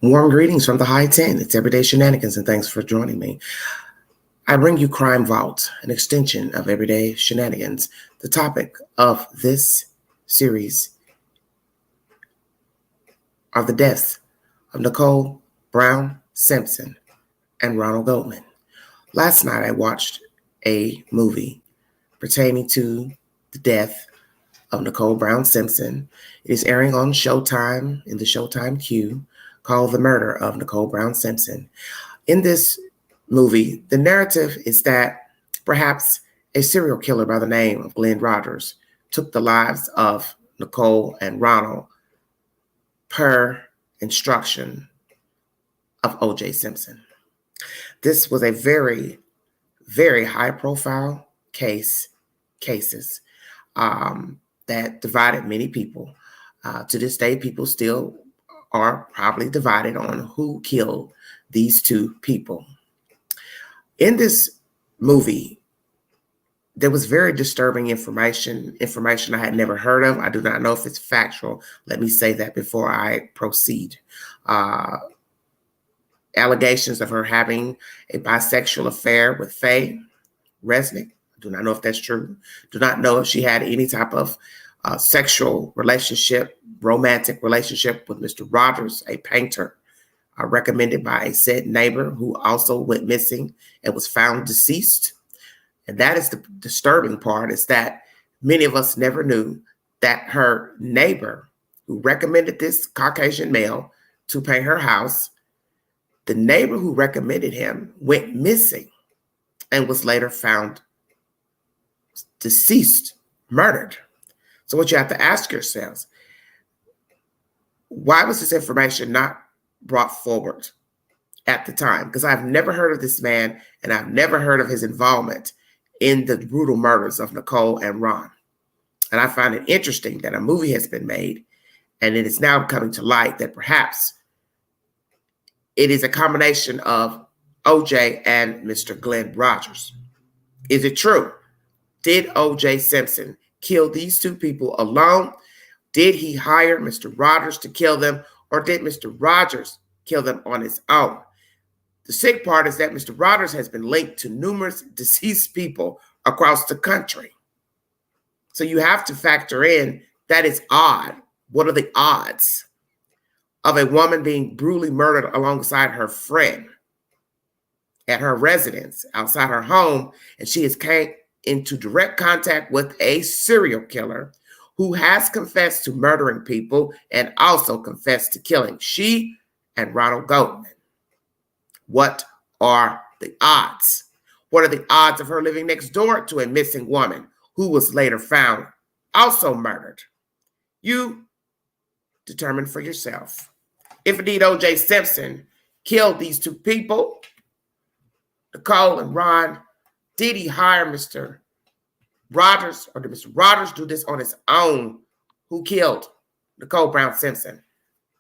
Warm greetings from the High 10. It's Everyday Shenanigans, and thanks for joining me. I bring you Crime Vault, an extension of Everyday Shenanigans. The topic of this series are the deaths of Nicole Brown Simpson and Ronald Goldman. Last night I watched a movie pertaining to the death of Nicole Brown Simpson. It is airing on Showtime in the Showtime queue, called The Murder of Nicole Brown Simpson. In this movie, the narrative is that perhaps a serial killer by the name of Glenn Rogers took the lives of Nicole and Ronald per instruction of O.J. Simpson. This was a very, very high-profile cases that divided many people. To this day, people still are probably divided on who killed these two people. In this movie, there was very disturbing information I had never heard of. I do not know if it's factual. Let me say that before I proceed. Allegations of her having a bisexual affair with Faye Resnick. I do not know if that's true. Do not know if she had any type of sexual relationship, romantic relationship with Mr. Rogers, a painter, recommended by a said neighbor who also went missing and was found deceased. And that is the disturbing part, is that many of us never knew that her neighbor who recommended this Caucasian male to paint her house, the neighbor who recommended him went missing and was later found deceased, murdered. So what you have to ask yourselves, why was this information not brought forward at the time? Because I've never heard of this man, and I've never heard of his involvement in the brutal murders of Nicole and Ron. And I find it interesting that a movie has been made, and it is now coming to light that perhaps it is a combination of O.J. and Mr. Glenn Rogers. Is it true? Did O.J. Simpson kill these two people alone? Did he hire Mr. Rogers to kill them, or did Mr. Rogers kill them on his own? The sick part is that Mr. Rogers has been linked to numerous deceased people across the country. So you have to factor in that it's odd. What are the odds of a woman being brutally murdered alongside her friend at her residence outside her home, and she has came into direct contact with a serial killer who has confessed to murdering people and also confessed to killing she and Ronald Goldman? What are the odds? What are the odds of her living next door to a missing woman who was later found also murdered? You determine for yourself. If indeed O.J. Simpson killed these two people, Nicole and Ron, did he hire Mr. Rogers, or did Mr. Rogers do this on his own? Who killed Nicole Brown Simpson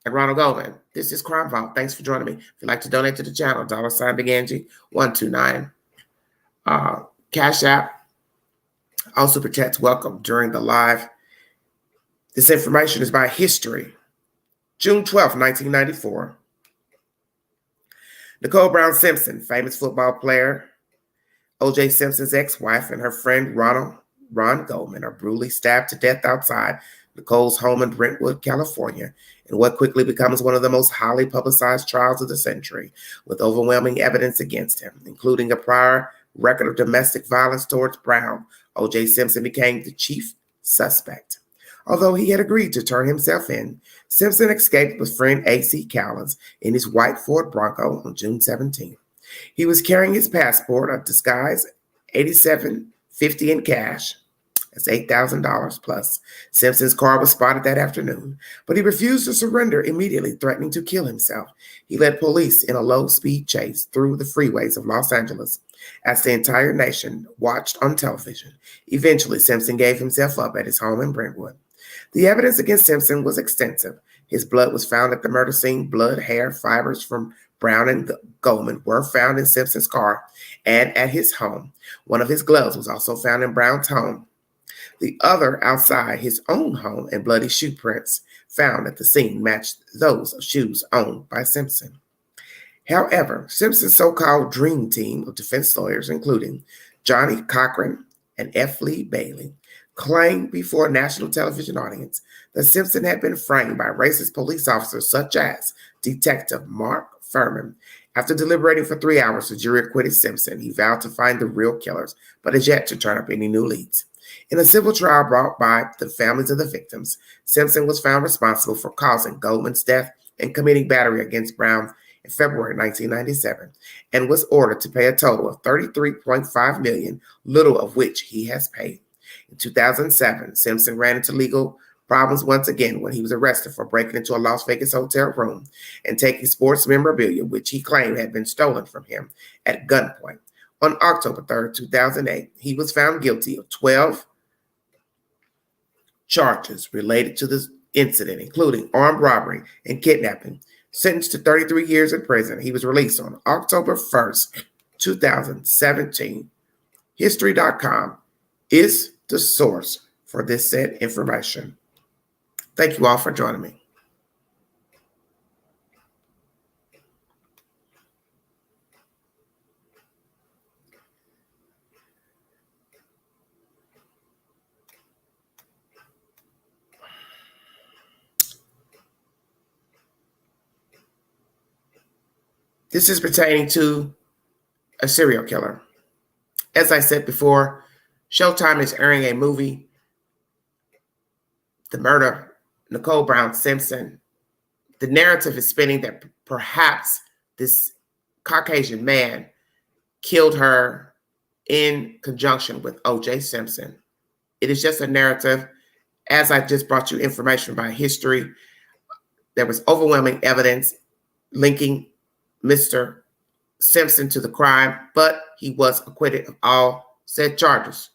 and Ronald Goldman? This is Crime Vault. Thanks for joining me. If you'd like to donate to the channel, $ Big Angie 129. Cash App. All Super Chats welcome during the live. This information is by History. June 12th, 1994. Nicole Brown Simpson, famous football player, O.J. Simpson's ex-wife, and her friend Ron Goldman are brutally stabbed to death outside Nicole's home in Brentwood, California, in what quickly becomes one of the most highly publicized trials of the century, with overwhelming evidence against him, including a prior record of domestic violence towards Brown. O.J. Simpson became the chief suspect. Although he had agreed to turn himself in, Simpson escaped with friend A.C. Cowlins in his white Ford Bronco on June 17th. He was carrying his passport, a disguise, $87.50 in cash. That's $8,000 plus. Simpson's car was spotted that afternoon, but he refused to surrender, immediately threatening to kill himself. He led police in a low-speed chase through the freeways of Los Angeles as the entire nation watched on television. Eventually, Simpson gave himself up at his home in Brentwood. The evidence against Simpson was extensive. His blood was found at the murder scene. Blood, hair, fibers from Brown and Goldman were found in Simpson's car and at his home. One of his gloves was also found in Brown's home. The other outside his own home, and bloody shoe prints found at the scene matched those of shoes owned by Simpson. However, Simpson's so-called dream team of defense lawyers, including Johnny Cochran and F. Lee Bailey, claimed before a national television audience that Simpson had been framed by racist police officers such as Detective Mark Furman. After deliberating for 3 hours, the jury acquitted Simpson. He vowed to find the real killers, but has yet to turn up any new leads. In a civil trial brought by the families of the victims, Simpson was found responsible for causing Goldman's death and committing battery against Brown in February 1997, and was ordered to pay a total of $33.5 million, little of which he has paid. In 2007, Simpson ran into legal problems once again when he was arrested for breaking into a Las Vegas hotel room and taking sports memorabilia, which he claimed had been stolen from him, at gunpoint. On October 3rd, 2008, he was found guilty of 12 charges related to this incident, including armed robbery and kidnapping. Sentenced to 33 years in prison, he was released on October 1st, 2017. History.com is the source for this said information. Thank you all for joining me. This is pertaining to a serial killer. As I said before, Showtime is airing a movie, The Murder, Nicole Brown Simpson. The narrative is spinning that perhaps this Caucasian man killed her in conjunction with O.J. Simpson. It is just a narrative. As I just brought you information about history, there was overwhelming evidence linking Mr. Simpson to the crime, but he was acquitted of all said charges.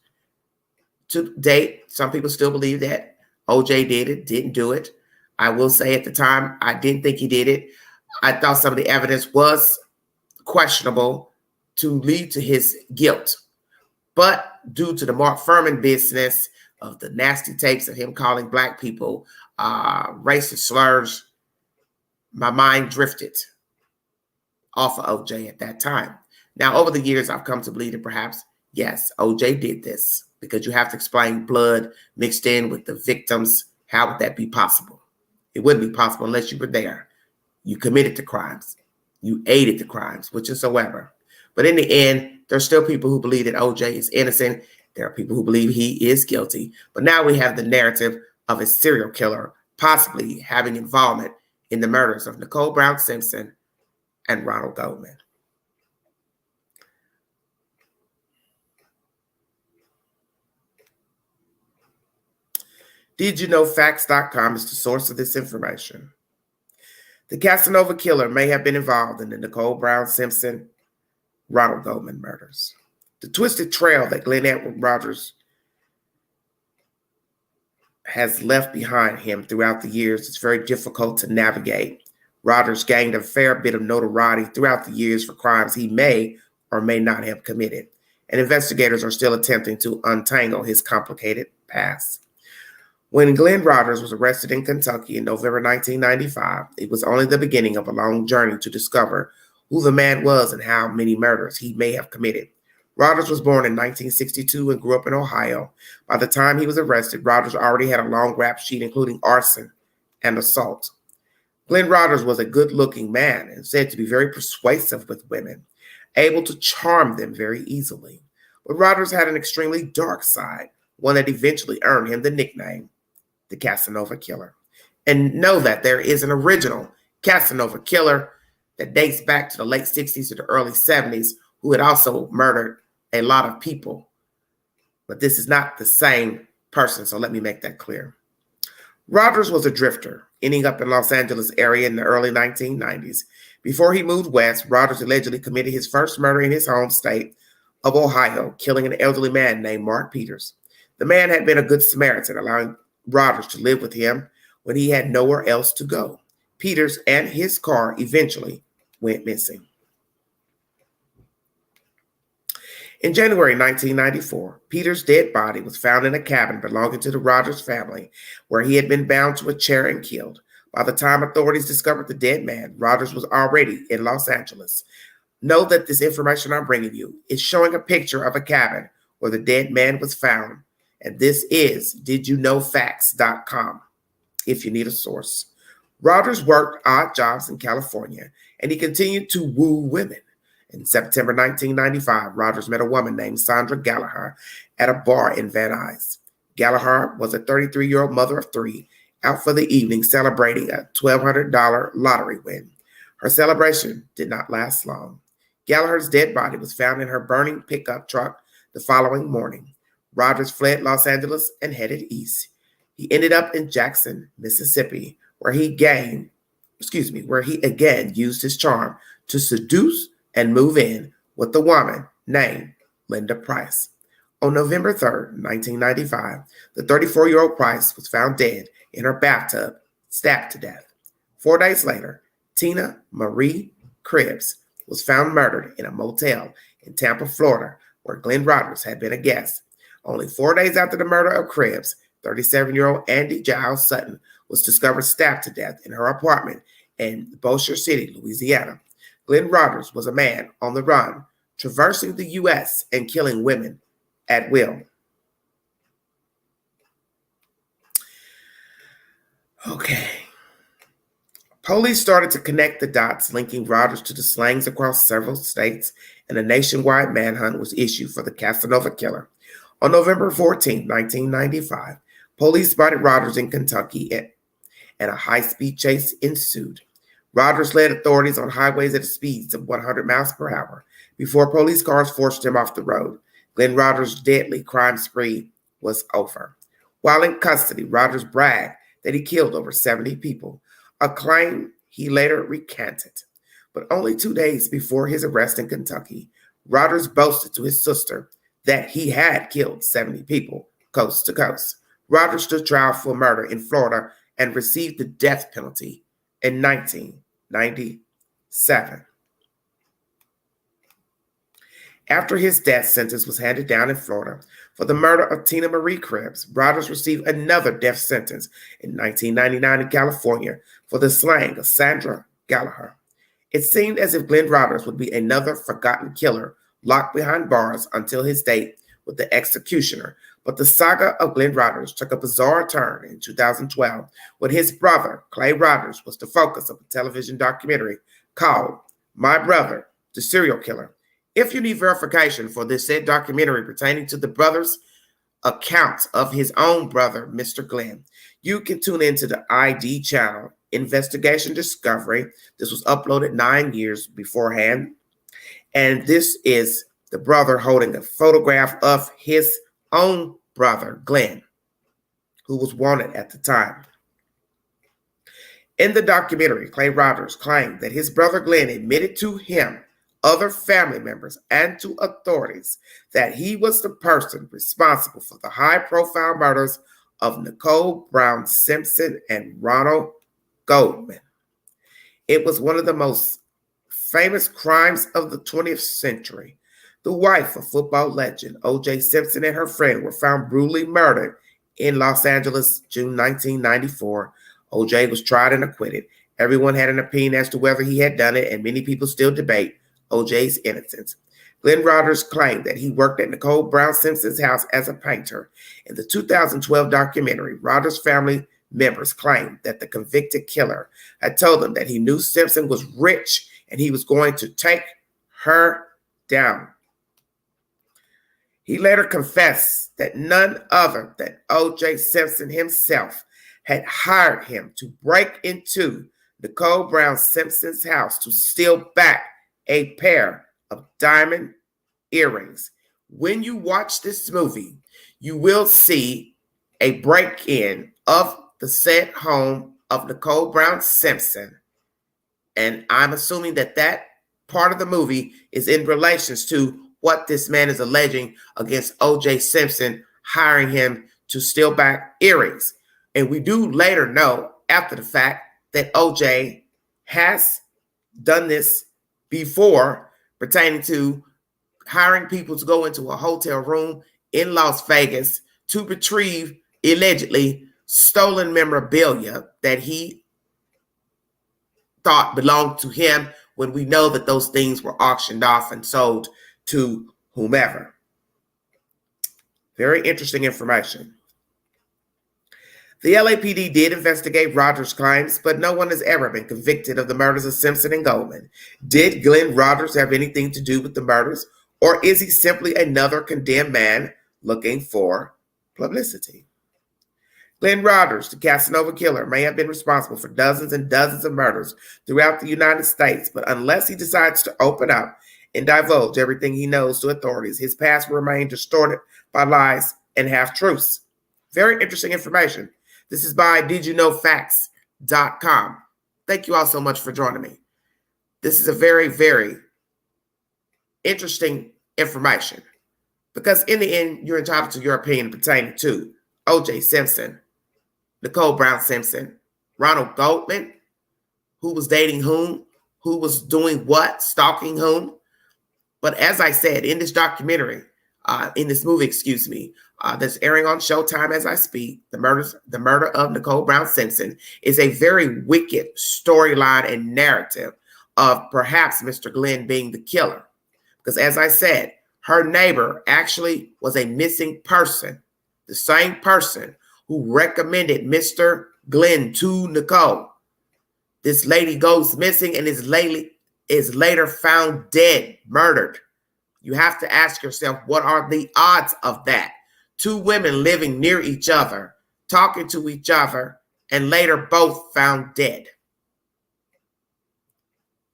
To date, some people still believe that OJ did it, didn't do it. I will say at the time, I didn't think he did it. I thought some of the evidence was questionable to lead to his guilt. But due to the Mark Furman business of the nasty tapes of him calling Black people racist slurs, my mind drifted off of OJ at that time. Now, over the years, I've come to believe that perhaps, yes, OJ did this, because you have to explain blood mixed in with the victims. How would that be possible? It wouldn't be possible unless you were there. You committed the crimes. You aided the crimes, whatsoever. But in the end, there's still people who believe that OJ is innocent. There are people who believe he is guilty. But now we have the narrative of a serial killer possibly having involvement in the murders of Nicole Brown Simpson and Ronald Goldman. Did you know facts.com is the source of this information? The Casanova killer may have been involved in the Nicole Brown Simpson, Ronald Goldman murders. The twisted trail that Glenn Edward Rogers has left behind him throughout the years is very difficult to navigate. Rogers gained a fair bit of notoriety throughout the years for crimes he may or may not have committed, and investigators are still attempting to untangle his complicated past. When Glenn Rogers was arrested in Kentucky in November 1995, it was only the beginning of a long journey to discover who the man was and how many murders he may have committed. Rogers was born in 1962 and grew up in Ohio. By the time he was arrested, Rogers already had a long rap sheet including arson and assault. Glenn Rogers was a good-looking man and said to be very persuasive with women, able to charm them very easily. But Rogers had an extremely dark side, one that eventually earned him the nickname, the Casanova Killer. And know that there is an original Casanova Killer that dates back to the late 60s to the early 70s, who had also murdered a lot of people. But this is not the same person, so let me make that clear. Rogers was a drifter, ending up in Los Angeles area in the early 1990s. Before he moved west, Rogers allegedly committed his first murder in his home state of Ohio, killing an elderly man named Mark Peters. The man had been a good Samaritan, allowing Rogers to live with him when he had nowhere else to go. Peters and his car eventually went missing. In January 1994, Peter's dead body was found in a cabin belonging to the Rogers family, where he had been bound to a chair and killed. By the time authorities discovered the dead man, Rogers was already in Los Angeles. Know that this information I'm bringing you is showing a picture of a cabin where the dead man was found. And this is didyouknowfacts.com if you need a source. Rogers worked odd jobs in California, and he continued to woo women. In September 1995, Rogers met a woman named Sandra Gallagher at a bar in Van Nuys. Gallagher was a 33-year-old mother of three, out for the evening celebrating a $1,200 lottery win. Her celebration did not last long. Gallagher's dead body was found in her burning pickup truck the following morning. Rogers fled Los Angeles and headed east. He ended up in Jackson, Mississippi, where he again used his charm to seduce and move in with a woman named Linda Price. On November 3rd, 1995, the 34-year-old Price was found dead in her bathtub, stabbed to death. 4 days later, Tina Marie Cribbs was found murdered in a motel in Tampa, Florida, where Glenn Rogers had been a guest. Only 4 days after the murder of Cribbs, 37-year-old Andy Giles Sutton was discovered stabbed to death in her apartment in Bossier City, Louisiana. Glenn Rogers was a man on the run, traversing the U.S. and killing women at will. Okay. Police started to connect the dots, linking Rogers to the slayings across several states, and a nationwide manhunt was issued for the Casanova killer. On November 14, 1995, police spotted Rogers in Kentucky, and a high-speed chase ensued. Rogers led authorities on highways at speeds of 100 miles per hour before police cars forced him off the road. Glenn Rogers' deadly crime spree was over. While in custody, Rogers bragged that he killed over 70 people, a claim he later recanted. But only 2 days before his arrest in Kentucky, Rogers boasted to his sister that he had killed 70 people coast to coast. Rogers stood trial for murder in Florida and received the death penalty in 1997. After his death sentence was handed down in Florida for the murder of Tina Marie Cribbs, Rogers received another death sentence in 1999 in California for the slaying of Sandra Gallagher. It seemed as if Glenn Rogers would be another forgotten killer locked behind bars until his date with the executioner. But the saga of Glenn Rogers took a bizarre turn in 2012 when his brother, Clay Rogers, was the focus of a television documentary called My Brother, the Serial Killer. If you need verification for this said documentary pertaining to the brother's account of his own brother, Mr. Glenn, you can tune into the ID channel, Investigation Discovery. This was uploaded 9 years beforehand. And this is the brother holding a photograph of his own brother, Glenn, who was wanted at the time. In the documentary, Clay Rogers claimed that his brother Glenn admitted to him, other family members, and to authorities that he was the person responsible for the high-profile murders of Nicole Brown Simpson and Ronald Goldman. It was one of the most famous crimes of the 20th century. The wife of football legend O.J. Simpson and her friend were found brutally murdered in Los Angeles, June 1994. O.J. was tried and acquitted. Everyone had an opinion as to whether he had done it, and many people still debate O.J.'s innocence. Glenn Rogers claimed that he worked at Nicole Brown Simpson's house as a painter. In the 2012 documentary, Rogers' family members claimed that the convicted killer had told them that he knew Simpson was rich and he was going to take her down. He later confessed that none other than O.J. Simpson himself had hired him to break into Nicole Brown Simpson's house to steal back a pair of diamond earrings. When you watch this movie, you will see a break-in of the said home of Nicole Brown Simpson. And I'm assuming that that part of the movie is in relations to what this man is alleging against O.J. Simpson hiring him to steal back earrings. And we do later know after the fact that O.J. has done this before pertaining to hiring people to go into a hotel room in Las Vegas to retrieve allegedly stolen memorabilia that he thought belonged to him, when we know that those things were auctioned off and sold to whomever. Very interesting information. The LAPD did investigate Rogers' claims, but no one has ever been convicted of the murders of Simpson and Goldman. Did Glenn Rogers have anything to do with the murders, or is he simply another condemned man looking for publicity? Glenn Rogers, the Casanova killer, may have been responsible for dozens and dozens of murders throughout the United States, but unless he decides to open up and divulge everything he knows to authorities, his past will remain distorted by lies and half-truths. Very interesting information. This is by didyouknowfacts.com. Thank you all so much for joining me. This is a very, very interesting information, because in the end, you're entitled to your opinion pertaining to O.J. Simpson, Nicole Brown Simpson, Ronald Goldman, who was dating whom, who was doing what, stalking whom. But as I said, in this documentary, in this movie, that's airing on Showtime as I speak, the murder of Nicole Brown Simpson is a very wicked storyline and narrative of perhaps Mr. Glenn being the killer. Because as I said, her neighbor actually was a missing person, the same person who recommended Mr. Glenn to Nicole. This lady goes missing and is later found dead, murdered. You have to ask yourself, what are the odds of that? Two women living near each other, talking to each other, and later both found dead.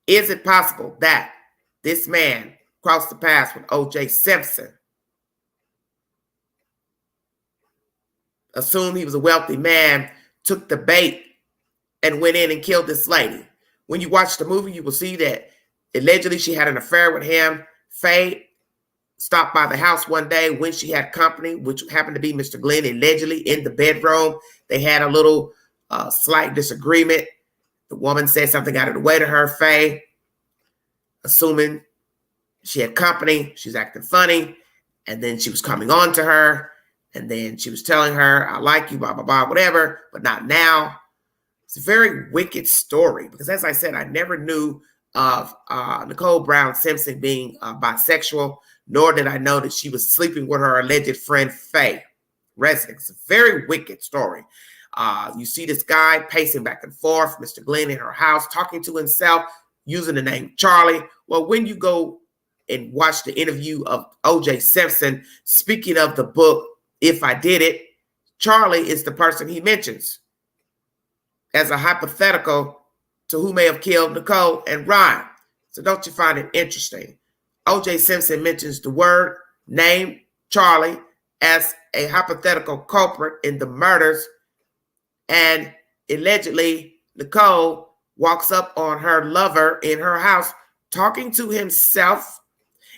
Is it possible that this man crossed the paths with O.J. Simpson? Assumed he was a wealthy man, took the bait, and went in and killed this lady. When you watch the movie, you will see that allegedly she had an affair with him. Faye stopped by the house one day when she had company, which happened to be Mr. Glenn, allegedly in the bedroom. They had a little slight disagreement. The woman said something out of the way to her, Faye, assuming she had company. She's acting funny. And then she was coming on to her. And then she was telling her, I like you, blah, blah, blah, whatever, but not now. It's a very wicked story because, as I said, I never knew of Nicole Brown Simpson being bisexual, nor did I know that she was sleeping with her alleged friend, Faye Resnick. It's a very wicked story. You see this guy pacing back and forth, Mr. Glenn in her house, talking to himself, using the name Charlie. Well, when you go and watch the interview of O.J. Simpson, speaking of the book, If I Did It, Charlie is the person he mentions as a hypothetical to who may have killed Nicole and Ron. So don't you find it interesting? O.J. Simpson mentions the word, name, Charlie, as a hypothetical culprit in the murders. And allegedly, Nicole walks up on her lover in her house, talking to himself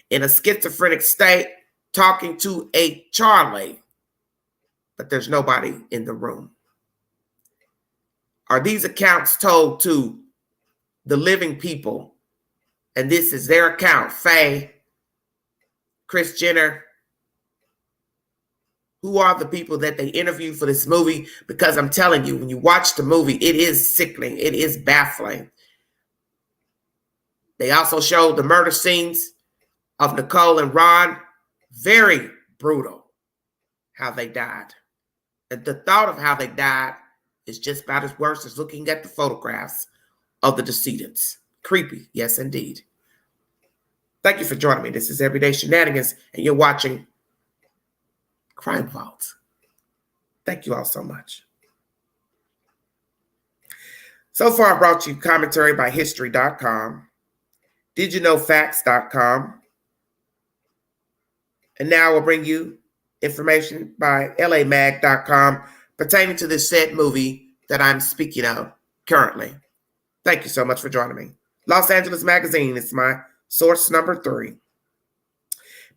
in a schizophrenic state, talking to a Charlie. But there's nobody in the room. Are these accounts told to the living people? And this is their account, Faye, Kris Jenner. Who are the people that they interviewed for this movie? Because I'm telling you, when you watch the movie, it is sickening. It is baffling. They also showed the murder scenes of Nicole and Ron. Very brutal how they died. And the thought of how they died is just about as worse as looking at the photographs of the decedents. Creepy, yes, indeed. Thank you for joining me. This is Everyday Shenanigans, and you're watching Crime Vault. Thank you all so much. So far, I brought you commentary by History.com, didyouknowfacts.com, and now we'll bring you information by LAmag.com pertaining to this said movie that I'm speaking of currently. Thank you so much for joining me. Los Angeles Magazine is my source number 3.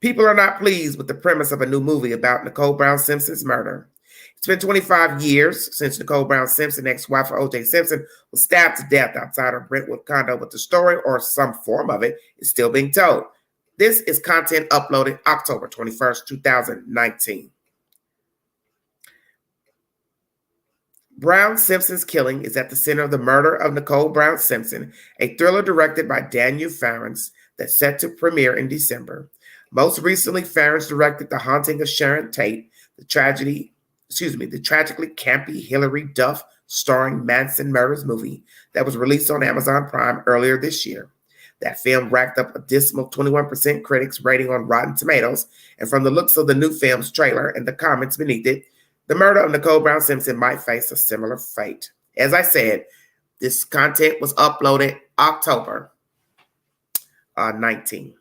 People are not pleased with the premise of a new movie about Nicole Brown Simpson's murder. It's been 25 years since Nicole Brown Simpson, ex-wife of O.J. Simpson, was stabbed to death outside her Brentwood condo, but the story, or some form of it, is still being told. This is content uploaded October 21st, 2019. Brown Simpson's killing is at the center of the murder of Nicole Brown Simpson, a thriller directed by Daniel Farrens that's set to premiere in December. Most recently, Farrens directed The Haunting of Sharon Tate, the tragically campy Hilary Duff starring Manson murders movie that was released on Amazon Prime earlier this year. That film racked up a dismal 21% critics rating on Rotten Tomatoes, and from the looks of the new film's trailer and the comments beneath it, the murder of Nicole Brown Simpson might face a similar fate. As I said, this content was uploaded October 19.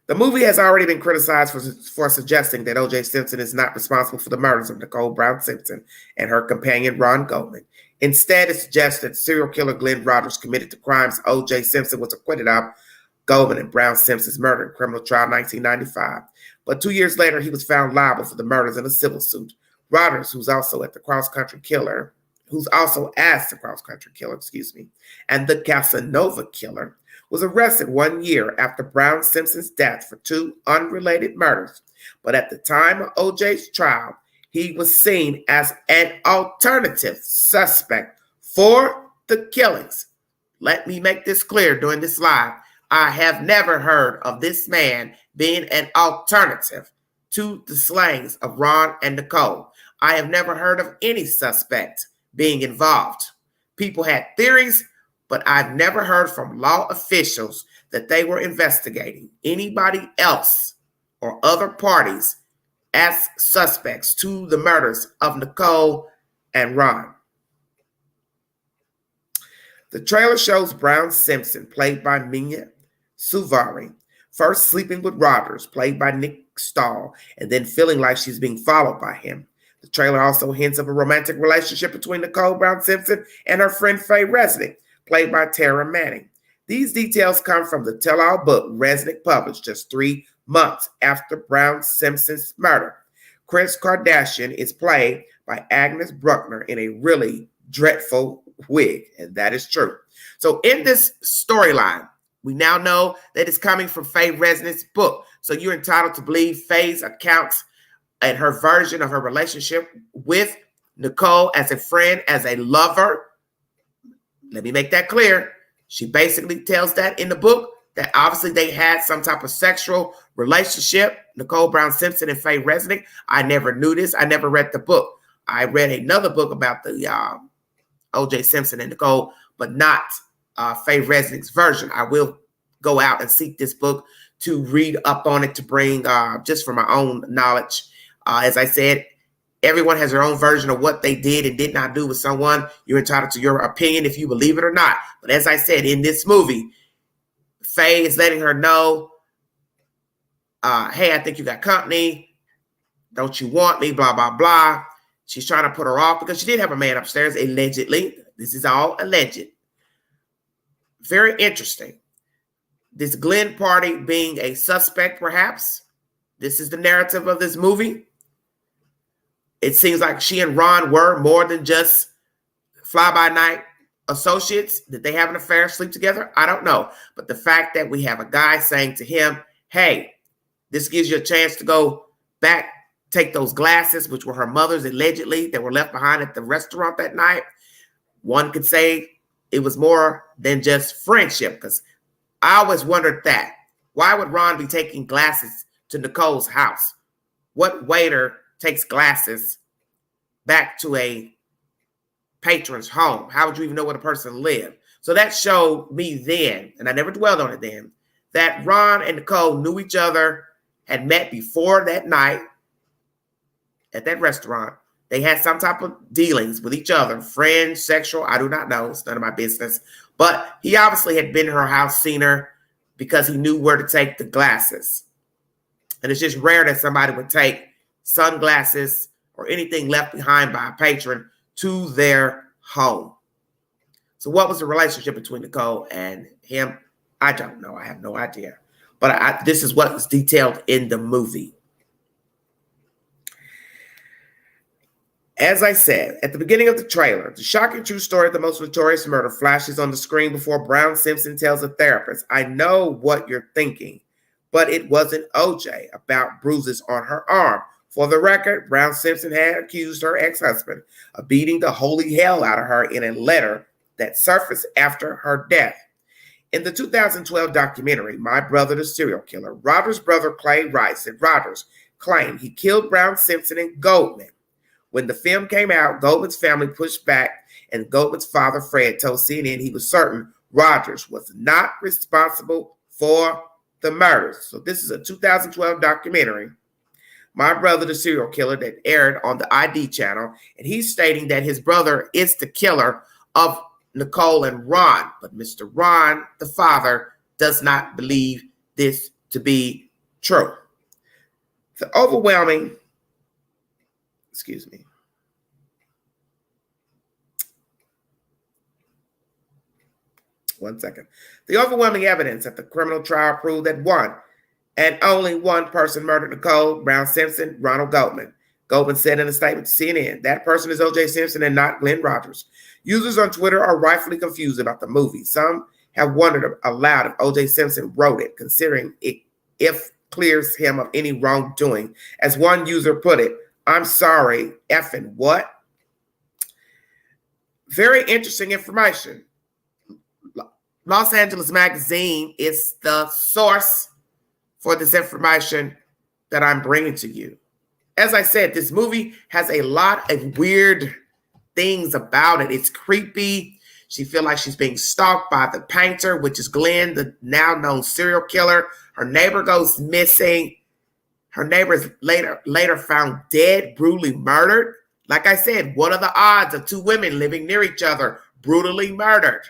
The movie has already been criticized for suggesting that O.J. Simpson is not responsible for the murders of Nicole Brown Simpson and her companion, Ron Goldman. Instead, it suggests that serial killer Glenn Rogers committed the crimes O.J. Simpson was acquitted of, Goldman and Brown Simpson's murder in criminal trial 1995. But 2 years later, he was found liable for the murders in a civil suit. Rogers, who's also as the cross-country killer, and the Casanova killer, was arrested 1 year after Brown Simpson's death for two unrelated murders. But at the time of O.J.'s trial, he was seen as an alternative suspect for the killings. Let me make this clear during this live. I have never heard of this man being an alternative to the slayings of Ron and Nicole. I have never heard of any suspect being involved. People had theories, but I've never heard from law officials that they were investigating anybody else or other parties as suspects to the murders of Nicole and Ron. The trailer shows Brown Simpson, played by Mia Suvari, first sleeping with Rogers, played by Nick Stahl, and then feeling like she's being followed by him. The trailer also hints of a romantic relationship between Nicole Brown Simpson and her friend Faye Resnick, played by Tara Manning. These details come from the tell-all book Resnick published just 3 months after Brown Simpson's murder. Kris Kardashian is played by Agnes Bruckner in a really dreadful wig, and that is true. So in this storyline, we now know that it's coming from Faye Resnick's book. So you're entitled to believe Faye's accounts and her version of her relationship with Nicole as a friend, as a lover. Let me make that clear. She basically tells that in the book that obviously they had some type of sexual relationship, Nicole Brown Simpson and Faye Resnick. I never knew this. I never read the book. I read another book about the O.J. Simpson and Nicole, but not Faye Resnick's version. I will go out and seek this book to read up on it, to bring just for my own knowledge. As I said, everyone has their own version of what they did and did not do with someone. You're entitled to your opinion if you believe it or not. But as I said, in this movie, Faye is letting her know, hey, I think you got company. Don't you want me? Blah, blah, blah. She's trying to put her off because she did have a man upstairs, allegedly. This is all alleged. Very interesting. This Glenn party being a suspect, perhaps. This is the narrative of this movie. It seems like she and Ron were more than just fly-by-night associates. Did they have an affair, sleep together? I don't know. But the fact that we have a guy saying to him, hey, this gives you a chance to go back, take those glasses, which were her mother's allegedly, that were left behind at the restaurant that night. One could say it was more than just friendship, because I always wondered that. Why would Ron be taking glasses to Nicole's house? What waiter takes glasses back to a patron's home? How would you even know where the person lived? So that showed me then, and I never dwelled on it then, that Ron and Nicole knew each other, had met before that night at that restaurant. They had some type of dealings with each other, friends, sexual, I do not know. It's none of my business. But he obviously had been to her house, seen her, because he knew where to take the glasses. And it's just rare that somebody would take sunglasses or anything left behind by a patron to their home. So what was the relationship between Nicole and him? I don't know. I have no idea. But this is what was detailed in the movie. As I said at the beginning of the trailer, the shocking true story of the most notorious murder flashes on the screen before Brown Simpson tells a therapist, "I know what you're thinking, but it wasn't OJ," about bruises on her arm. For the record, Brown Simpson had accused her ex-husband of beating the holy hell out of her in a letter that surfaced after her death. In the 2012 documentary, My Brother the Serial Killer, Rodgers' brother Clay writes that Rodgers claimed he killed Brown Simpson and Goldman. When the film came out, Goldman's family pushed back, and Goldman's father, Fred, told CNN he was certain Rodgers was not responsible for the murders. So this is a 2012 documentary, My Brother the Serial Killer, that aired on the ID channel, and he's stating that his brother is the killer of Nicole and Ron, but Mr. Ron, the father, does not believe this to be true. The overwhelming, excuse me, one second. The overwhelming evidence at the criminal trial proved that one and only one person murdered Nicole Brown Simpson, Ronald Goldman. Goldman said in a statement to CNN, "That person is O.J. Simpson and not Glenn Rodgers." Users on Twitter are rightfully confused about the movie. Some have wondered aloud if O.J. Simpson wrote it, considering it if clears him of any wrongdoing. As one user put it, "I'm sorry, effing what?" Very interesting information. Los Angeles Magazine is the source for this information that I'm bringing to you. As I said, this movie has a lot of weird things about it. It's creepy. She feels like she's being stalked by the painter, which is Glenn, the now known serial killer. Her neighbor goes missing. Her neighbor is later found dead, brutally murdered. Like I said, what are the odds of two women living near each other brutally murdered?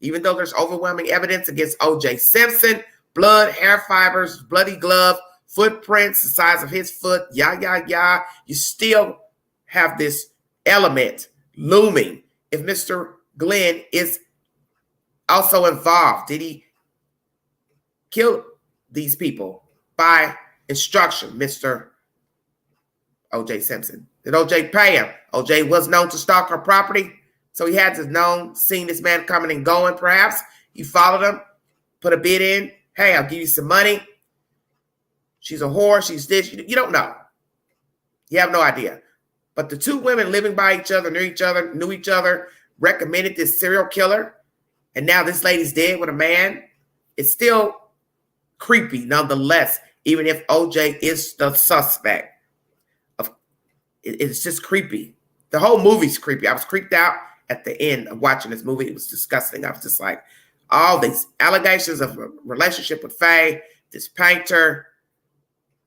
Even though there's overwhelming evidence against O.J. Simpson, blood, hair fibers, bloody glove, footprints the size of his foot, you still have this element looming. If Mr. Glenn is also involved, did he kill these people by instruction, Mr. O.J. Simpson? Did O.J. pay him? O.J. was known to stalk her property, so he had to seen this man coming and going, perhaps. He followed him, put a bid in. "Hey, I'll give you some money. She's a whore. She's this." You don't know. You have no idea. But the two women living by each other, knew each other, recommended this serial killer, and now this lady's dead with a man. It's still creepy nonetheless, even if OJ is the suspect. It's just creepy. The whole movie's creepy. I was creeped out at the end of watching this movie. It was disgusting. I was just like, all these allegations of a relationship with Faye, this painter,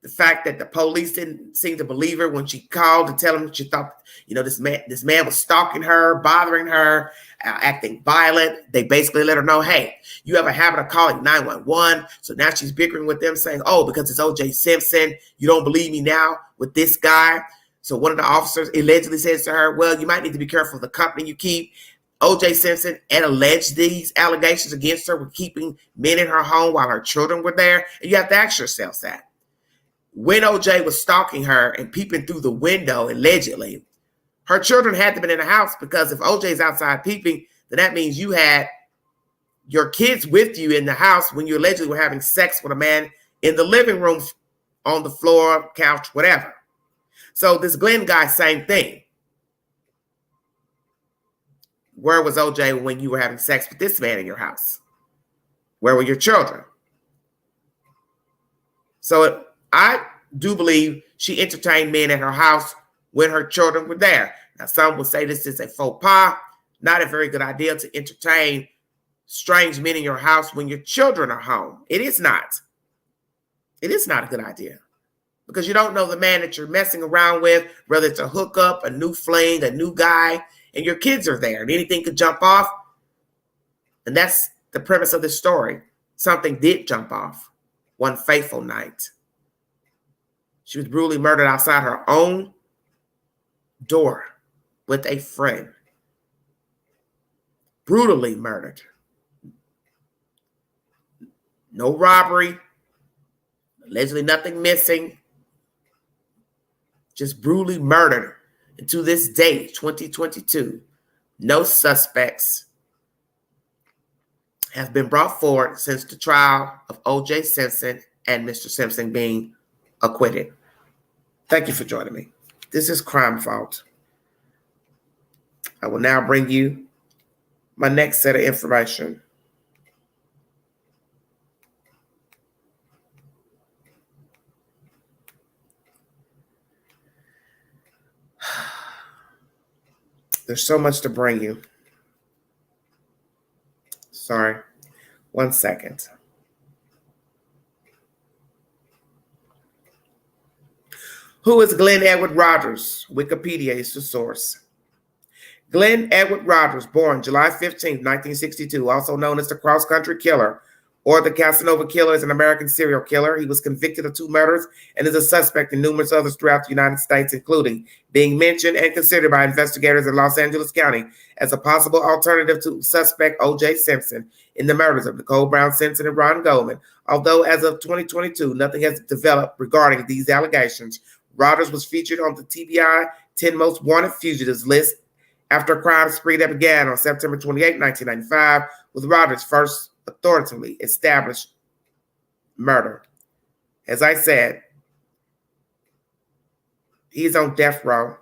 the fact that the police didn't seem to believe her when she called to tell them she thought, this man was stalking her, bothering her, acting violent. They basically let her know, "Hey, you have a habit of calling 911. So now she's bickering with them, saying, "Oh, because it's O.J. Simpson, you don't believe me now with this guy." So one of the officers allegedly says to her, "Well, you might need to be careful of the company you keep." O.J. Simpson and alleged these allegations against her with keeping men in her home while her children were there. And you have to ask yourselves that. When O.J. was stalking her and peeping through the window, allegedly, her children had to be in the house, because if O.J.'s outside peeping, then that means you had your kids with you in the house when you allegedly were having sex with a man in the living room, on the floor, couch, whatever. So this Glenn guy, same thing. Where was O.J. when you were having sex with this man in your house? Where were your children? So I do believe she entertained men at her house when her children were there. Now, some will say this is a faux pas, not a very good idea to entertain strange men in your house when your children are home. It is not. It is not a good idea, because you don't know the man that you're messing around with, whether it's a hookup, a new fling, a new guy, and your kids are there, and anything could jump off. And that's the premise of this story. Something did jump off one fateful night. She was brutally murdered outside her own door with a friend. Brutally murdered. No robbery. Allegedly nothing missing. Just brutally murdered And to this day, 2022, no suspects have been brought forward since the trial of O.J. Simpson and Mr. Simpson being acquitted. Thank you for joining me. This is Crime Fault. I will now bring you my next set of information. There's so much to bring you. Sorry. 1 second. Who is Glenn Edward Rogers? Wikipedia is the source. Glenn Edward Rogers, born July 15, 1962, also known as the cross-country killer or the Casanova Killer, is an American serial killer. He was convicted of 2 murders and is a suspect in numerous others throughout the United States, including being mentioned and considered by investigators in Los Angeles County as a possible alternative to suspect O.J. Simpson in the murders of Nicole Brown Simpson and Ron Goldman. Although as of 2022, nothing has developed regarding these allegations, Rogers was featured on the TBI 10 Most Wanted Fugitives list after a crime spree that began on September 28, 1995, with Rogers' first authoritatively established murder. As I said, he's on death row.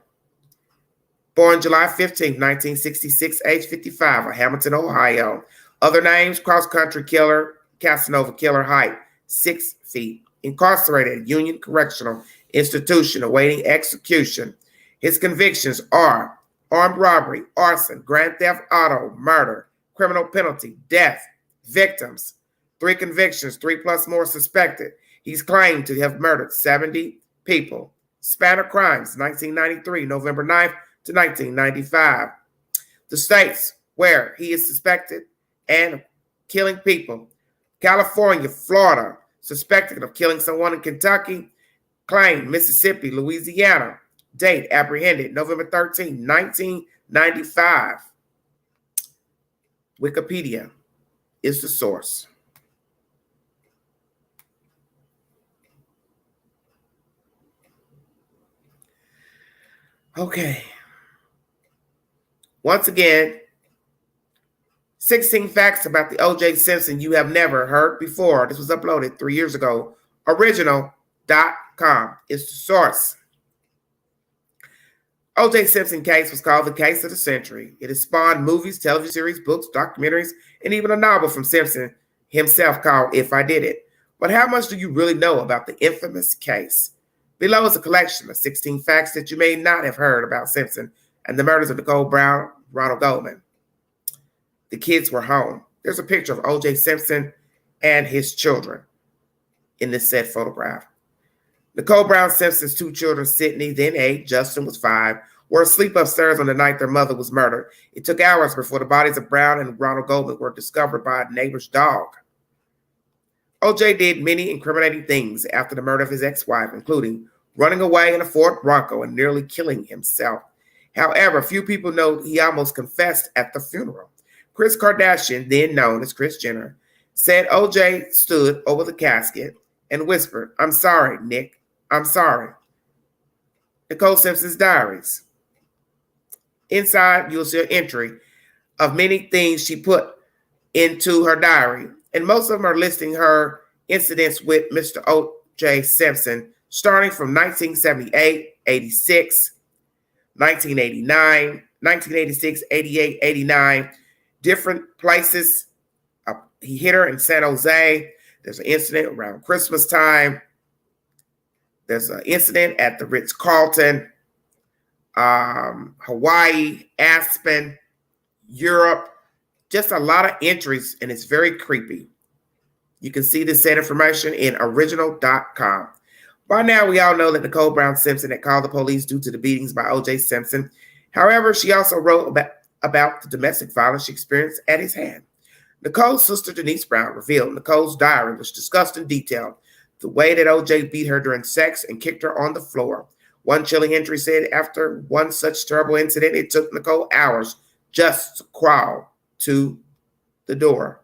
Born July 15, 1966, age 55, of Hamilton, Ohio. Other names: cross-country killer, Casanova Killer, height 6 feet. Incarcerated at Union Correctional Institution awaiting execution. His convictions are armed robbery, arson, grand theft auto, murder, criminal penalty, death, victims. 3 convictions, 3 plus more suspected. He's claimed to have murdered 70 people. Span of crimes, 1993, November 9th to 1995. The states where he is suspected and killing people: California, Florida, suspected of killing someone in Kentucky, claimed Mississippi, Louisiana. Date apprehended November 13, 1995. Wikipedia is the source. Okay. Once again, 16 facts about the O.J. Simpson you have never heard before. This was uploaded 3 years ago. Original.com is the source. O.J. Simpson case was called the case of the century. It has spawned movies, television series, books, documentaries, and even a novel from Simpson himself called If I Did It. But how much do you really know about the infamous case? Below is a collection of 16 facts that you may not have heard about Simpson and the murders of Nicole Brown, Ronald Goldman. The kids were home. There's a picture of O.J. Simpson and his children in this said photograph. Nicole Brown Simpson's 2 children, Sydney, then 8, Justin was 5, were asleep upstairs on the night their mother was murdered. It took hours before the bodies of Brown and Ronald Goldman were discovered by a neighbor's dog. O.J. did many incriminating things after the murder of his ex-wife, including running away in a Ford Bronco and nearly killing himself. However, few people know he almost confessed at the funeral. Kris Kardashian, then known as Kris Jenner, said O.J. stood over the casket and whispered, "I'm sorry, Nick. I'm sorry." Nicole Simpson's diaries. Inside, you'll see an entry of many things she put into her diary, and most of them are listing her incidents with Mr. O.J. Simpson, starting from 1978, 86, 1989, 1986, 88, 89, different places. He hit her in San Jose. There's an incident around Christmas time. There's an incident at the Ritz-Carlton, Hawaii, Aspen, Europe. Just a lot of entries, and it's very creepy. You can see this said information in original.com. By now, we all know that Nicole Brown Simpson had called the police due to the beatings by O.J. Simpson. However, she also wrote about the domestic violence she experienced at his hand. Nicole's sister, Denise Brown, revealed Nicole's diary, which discussed in detail the way that O.J. beat her during sex and kicked her on the floor. One chilling entry said after one such terrible incident, it took Nicole hours just to crawl to the door.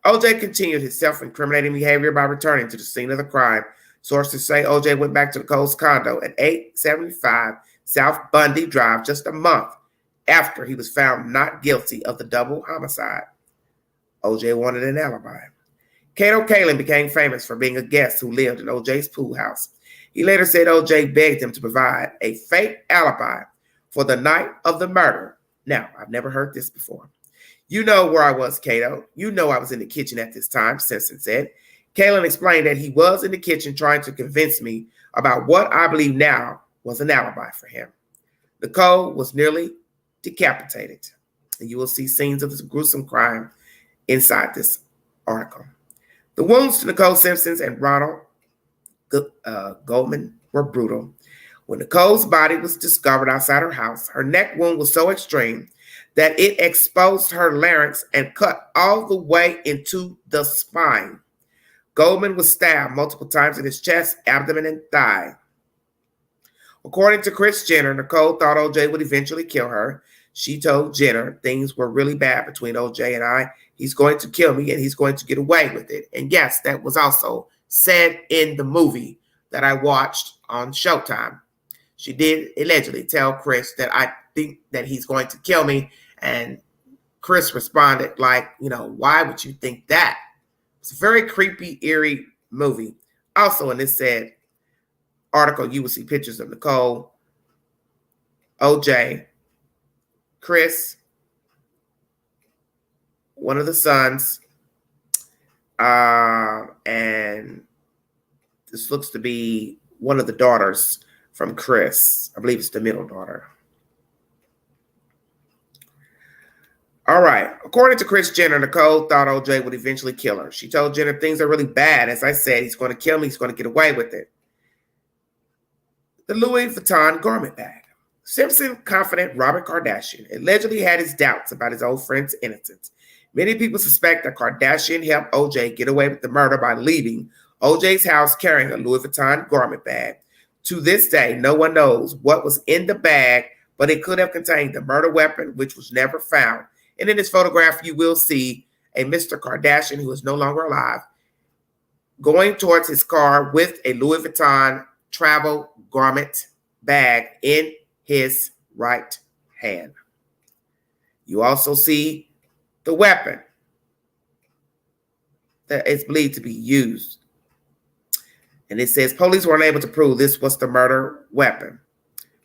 O.J. continued his self-incriminating behavior by returning to the scene of the crime Sources say O.J. went back to Nicole's condo at 875 South Bundy Drive just a month after he was found not guilty of the double homicide. O.J. wanted an alibi. Kato Kalin became famous for being a guest who lived in O.J.'s pool house. He later said O.J. begged him to provide a fake alibi for the night of the murder. Now, I've never heard this before. You know where I was, Kato. You know I was in the kitchen at this time, Simpson said. Kalin explained that he was in the kitchen trying to convince me about what I believe now was an alibi for him. Nicole was nearly decapitated. And you will see scenes of this gruesome crime inside this article. The wounds to Nicole Simpson and Ronald Goldman were brutal. When Nicole's body was discovered outside her house, her neck wound was so extreme that it exposed her larynx and cut all the way into the spine. Goldman was stabbed multiple times in his chest, abdomen, and thigh. According to Kris Jenner, Nicole thought O.J. would eventually kill her. She told Jenner, things were really bad between O.J. and I. He's going to kill me and he's going to get away with it. And yes, that was also said in the movie that I watched on Showtime. She did allegedly tell Kris that I think that he's going to kill me. And Kris responded like, why would you think that? It's a very creepy, eerie movie. Also in this said article, you will see pictures of Nicole, O.J., Kris, one of the sons, and this looks to be one of the daughters from Kris. I believe it's the middle daughter. All right. According to Kris Jenner, Nicole thought O.J. would eventually kill her. She told Jenner things are really bad. As I said, he's going to kill me. He's going to get away with it. The Louis Vuitton garment bag. Simpson confidant Robert Kardashian allegedly had his doubts about his old friend's innocence. Many people suspect that Kardashian helped O.J. get away with the murder by leaving O.J.'s house carrying a Louis Vuitton garment bag. To this day, no one knows what was in the bag, but it could have contained the murder weapon, which was never found. And in this photograph, you will see a Mr. Kardashian, who is no longer alive, going towards his car with a Louis Vuitton travel garment bag in his right hand. You also see the weapon that is believed to be used. And it says police were unable to prove this was the murder weapon.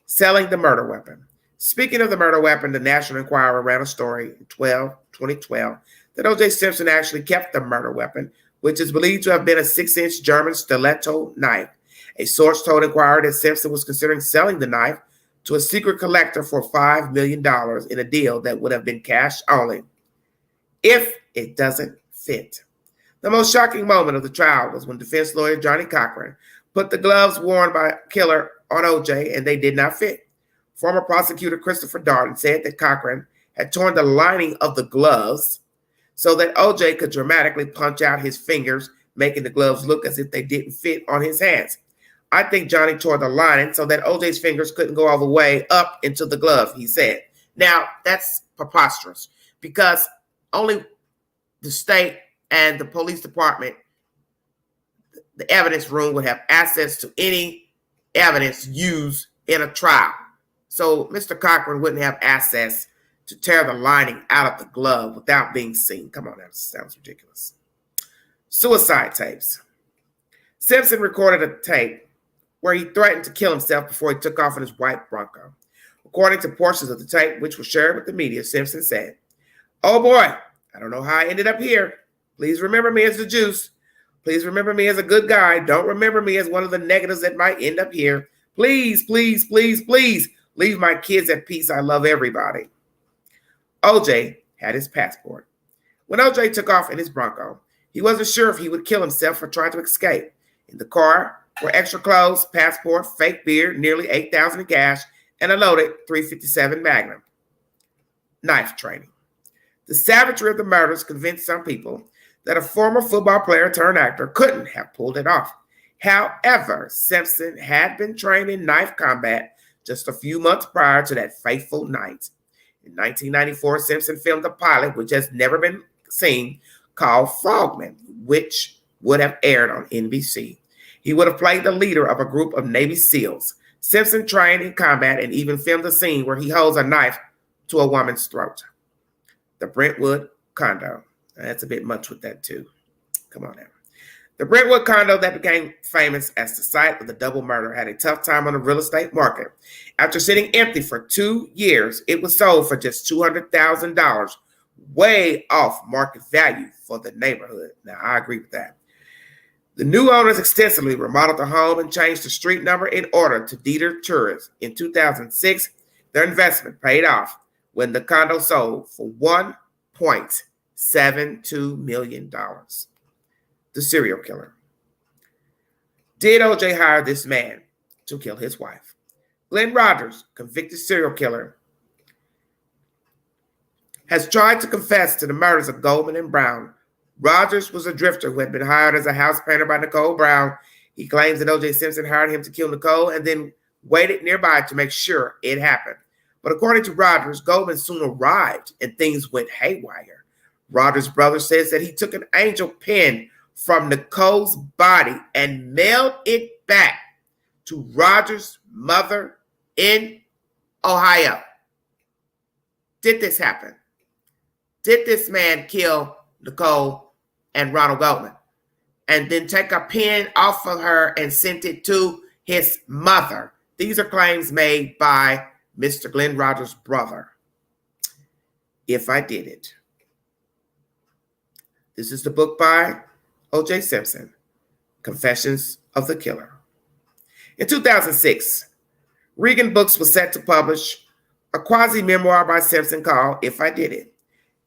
Selling the murder weapon. Speaking of the murder weapon, the National Enquirer ran a story in 2012 that O.J. Simpson actually kept the murder weapon, which is believed to have been a 6-inch German stiletto knife. A source told Enquirer that Simpson was considering selling the knife to a secret collector for $5 million in a deal that would have been cash only if it doesn't fit. The most shocking moment of the trial was when defense lawyer Johnny Cochran put the gloves worn by killer on O.J. and they did not fit. Former prosecutor Christopher Darden said that Cochran had torn the lining of the gloves so that O.J. could dramatically punch out his fingers, making the gloves look as if they didn't fit on his hands. I think Johnny tore the lining so that O.J.'s fingers couldn't go all the way up into the glove, he said. Now, that's preposterous because only the state and the police department, the evidence room, would have access to any evidence used in a trial. So Mr. Cochran wouldn't have access to tear the lining out of the glove without being seen. Come on, that sounds ridiculous. Suicide tapes. Simpson recorded a tape where he threatened to kill himself before he took off in his white Bronco. According to portions of the tape, which were shared with the media, Simpson said, "Oh boy, I don't know how I ended up here. Please remember me as the juice. Please remember me as a good guy. Don't remember me as one of the negatives that might end up here. Please, please, please, please. Leave my kids at peace. I love everybody." O.J. had his passport. When O.J. took off in his Bronco, he wasn't sure if he would kill himself or try to escape. In the car were extra clothes, passport, fake beard, nearly $8,000 in cash, and a loaded .357 Magnum. Knife training. The savagery of the murders convinced some people that a former football player turned actor couldn't have pulled it off. However, Simpson had been trained in knife combat just a few months prior to that fateful night. In 1994, Simpson filmed a pilot, which has never been seen, called Frogman, which would have aired on NBC. He would have played the leader of a group of Navy SEALs. Simpson trained in combat and even filmed a scene where he holds a knife to a woman's throat. The Brentwood condo. That's a bit much with that too. Come on now. The Brentwood condo that became famous as the site of the double murder had a tough time on the real estate market. After sitting empty for 2 years, it was sold for just $200,000, way off market value for the neighborhood. Now, I agree with that. The new owners extensively remodeled the home and changed the street number in order to deter tourists. In 2006, their investment paid off when the condo sold for $1.72 million. The serial killer. Did O.J. hire this man to kill his wife? Glenn Rogers, convicted serial killer, has tried to confess to the murders of Goldman and Brown. Rogers was a drifter who had been hired as a house painter by Nicole Brown. He claims that O.J. Simpson hired him to kill Nicole and then waited nearby to make sure it happened. But according to Rogers, Goldman soon arrived and things went haywire. Rogers' brother says that he took an angel pen from Nicole's body and mailed it back to Rogers' mother in Ohio. Did this happen? Did this man kill Nicole and Ronald Goldman and then take a pen off of her and sent it to his mother? These are claims made by Mr. Glenn Rogers' brother. If I Did It. This is the book by O.J. Simpson, Confessions of the Killer. In 2006, Regan Books was set to publish a quasi-memoir by Simpson called If I Did It.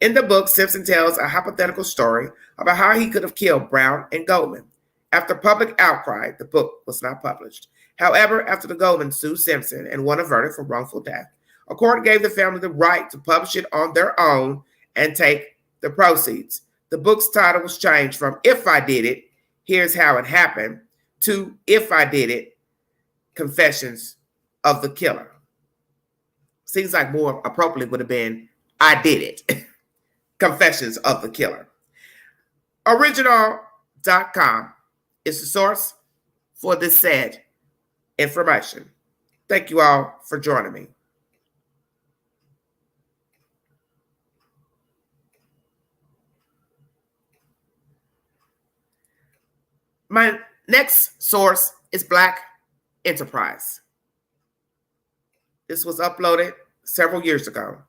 In the book, Simpson tells a hypothetical story about how he could have killed Brown and Goldman. After public outcry, the book was not published. However, after the Goldman sued Simpson and won a verdict for wrongful death, a court gave the family the right to publish it on their own and take the proceeds. The book's title was changed from If I Did It, Here's How It Happened, to If I Did It, Confessions of the Killer. Seems like more appropriately would have been I Did It, Confessions of the Killer. Original.com is the source for this said information. Thank you all for joining me. My next source is Black Enterprise. This was uploaded several years ago.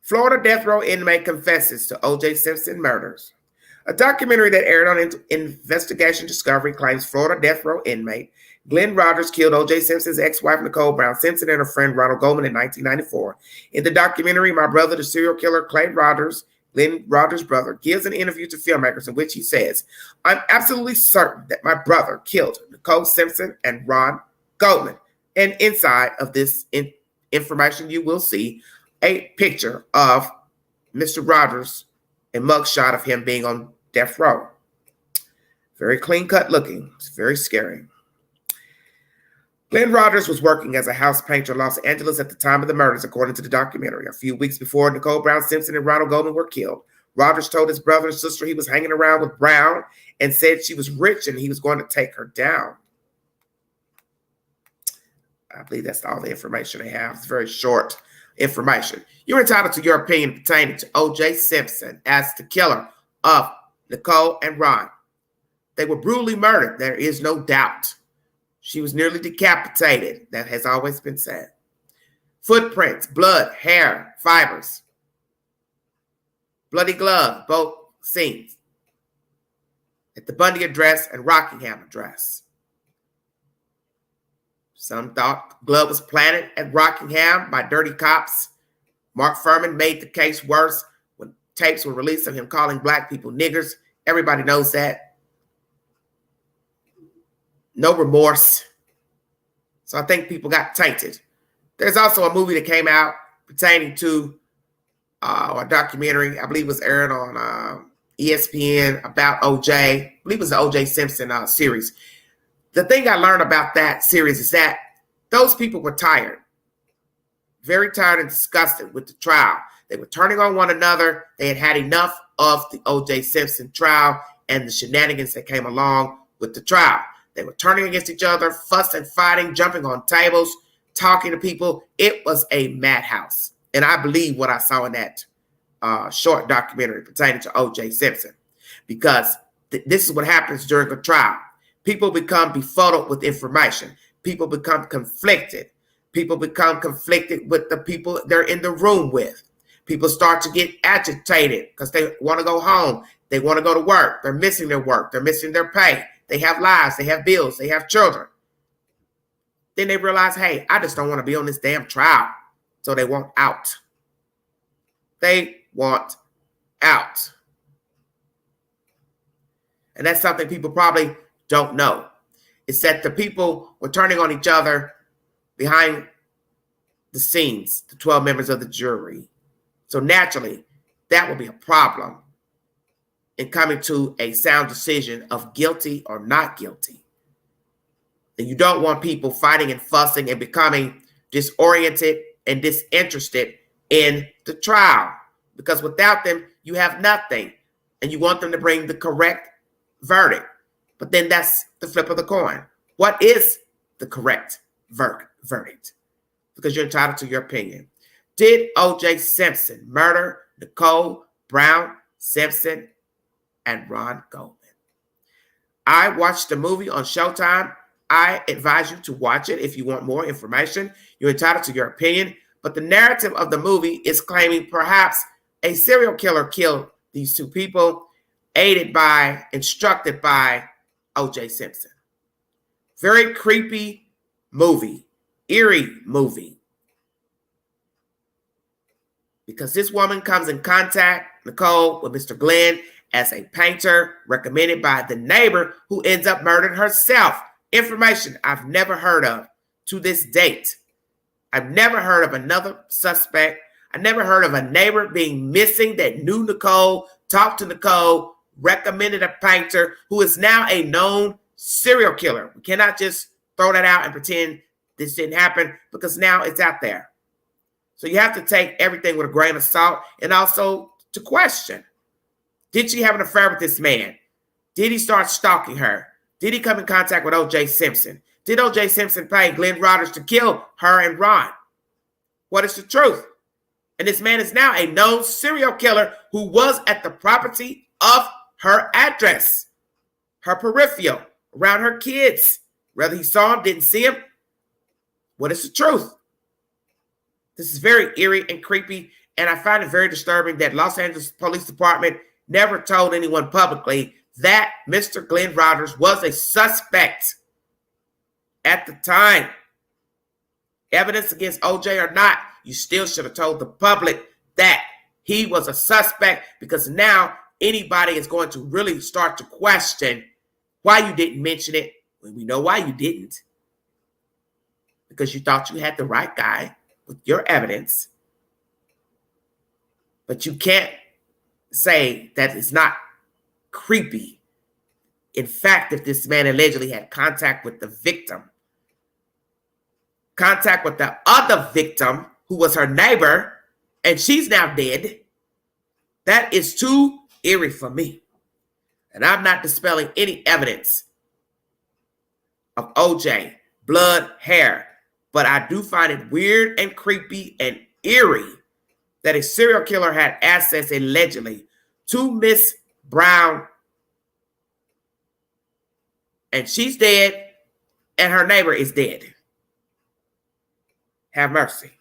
Florida death row inmate confesses to O.J. Simpson murders. A documentary that aired on Investigation Discovery claims Florida death row inmate Glenn Rogers killed O.J. Simpson's ex-wife Nicole Brown Simpson and her friend Ronald Goldman in 1994. In the documentary, my brother, the serial killer Clay Rogers, Glenn Rogers' brother, gives an interview to filmmakers in which he says, "I'm absolutely certain that my brother killed Nicole Simpson and Ron Goldman." And inside of this information, you will see a picture of Mr. Rogers, a mugshot of him being on death row. Very clean cut looking. It's very scary. Glenn Rogers was working as a house painter in Los Angeles at the time of the murders, according to the documentary. A few weeks before Nicole Brown Simpson and Ronald Goldman were killed, Rogers told his brother and sister he was hanging around with Brown and said she was rich and he was going to take her down. I believe that's all the information they have. It's very short information. You're entitled to your opinion pertaining to O.J. Simpson as the killer of Nicole and Ron. They were brutally murdered. There is no doubt. She was nearly decapitated. That has always been said. Footprints, blood, hair, fibers. Bloody glove, both scenes. At the Bundy address and Rockingham address. Some thought the glove was planted at Rockingham by dirty cops. Mark Furman made the case worse when tapes were released of him calling black people niggers. Everybody knows that. No remorse. So I think people got tainted. There's also a movie that came out pertaining to a documentary, I believe it was aired on ESPN about OJ. I believe it was the OJ Simpson series. The thing I learned about that series is that those people were tired. Very tired and disgusted with the trial. They were turning on one another. They had had enough of the OJ Simpson trial and the shenanigans that came along with the trial. They were turning against each other, fussing, fighting, jumping on tables, talking to people. It was a madhouse. And I believe what I saw in that short documentary pertaining to O.J. Simpson, because this is what happens during a trial. People become befuddled with information. People become conflicted. People become conflicted with the people they're in the room with. People start to get agitated because they want to go home. They want to go to work. They're missing their work. They're missing their pay. They have lives. They have bills. They have children. Then they realize, hey, I just don't want to be on this damn trial. So they want out. They want out. And that's something people probably don't know. It's that the people were turning on each other behind the scenes, the 12 members of the jury. So naturally, that will be a problem in coming to a sound decision of guilty or not guilty. And you don't want people fighting and fussing and becoming disoriented and disinterested in the trial, because without them, you have nothing. And you want them to bring the correct verdict. But then that's the flip of the coin. What is the correct verdict? Because you're entitled to your opinion. Did O.J. Simpson murder Nicole Brown Simpson and Ron Goldman? I watched the movie on Showtime. I advise you to watch it if you want more information. You're entitled to your opinion. But the narrative of the movie is claiming perhaps a serial killer killed these two people, aided by, instructed by O.J. Simpson. Very creepy movie, eerie movie. Because this woman comes in contact, Nicole, with Mr. Glenn as a painter recommended by the neighbor who ends up murdering herself. Information I've never heard of to this date. I've never heard of another suspect. I never heard of a neighbor being missing that knew Nicole, talked to Nicole, recommended a painter who is now a known serial killer. We cannot just throw that out and pretend this didn't happen, because now it's out there. So you have to take everything with a grain of salt, and also to question. Did she have an affair with this man? Did he start stalking her? Did he come in contact with O.J. Simpson? Did O.J. Simpson pay Glenn Rodgers to kill her and Ron? What is the truth? And this man is now a known serial killer who was at the property of her address, her peripheral, around her kids. Whether he saw him, didn't see him. What is the truth? This is very eerie and creepy, and I find it very disturbing that Los Angeles Police Department never told anyone publicly that Mr. Glenn Rodgers was a suspect at the time. Evidence against OJ or not, you still should have told the public that he was a suspect, because now anybody is going to really start to question why you didn't mention it when we know why you didn't. Because you thought you had the right guy with your evidence. But you can't say that it's not creepy. In fact, if this man allegedly had contact with the victim, contact with the other victim who was her neighbor, and she's now dead, that is too eerie for me. And I'm not dispelling any evidence of OJ, blood, hair, but I do find it weird and creepy and eerie that a serial killer had access allegedly to Miss Brown, and she's dead, and her neighbor is dead. Have mercy.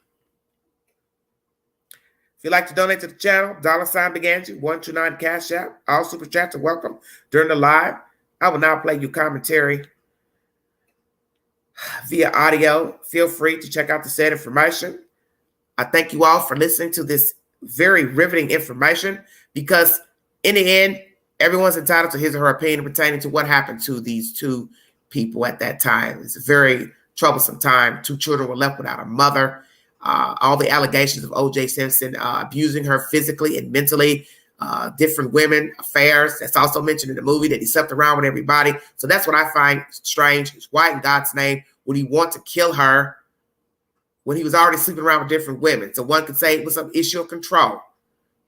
If you'd like to donate to the channel, $ Big Angie, 129 Cash App. All super chats are welcome during the live. I will now play you commentary via audio. Feel free to check out the said information. I thank you all for listening to this very riveting information, because in the end, everyone's entitled to his or her opinion pertaining to what happened to these two people at that time. It's a very troublesome time. Two children were left without a mother. All the allegations of O.J. Simpson abusing her physically and mentally, different women, affairs. That's also mentioned in the movie, that he slept around with everybody. So that's what I find strange. Why in God's name would he want to kill her when he was already sleeping around with different women? So one could say it was some issue of control.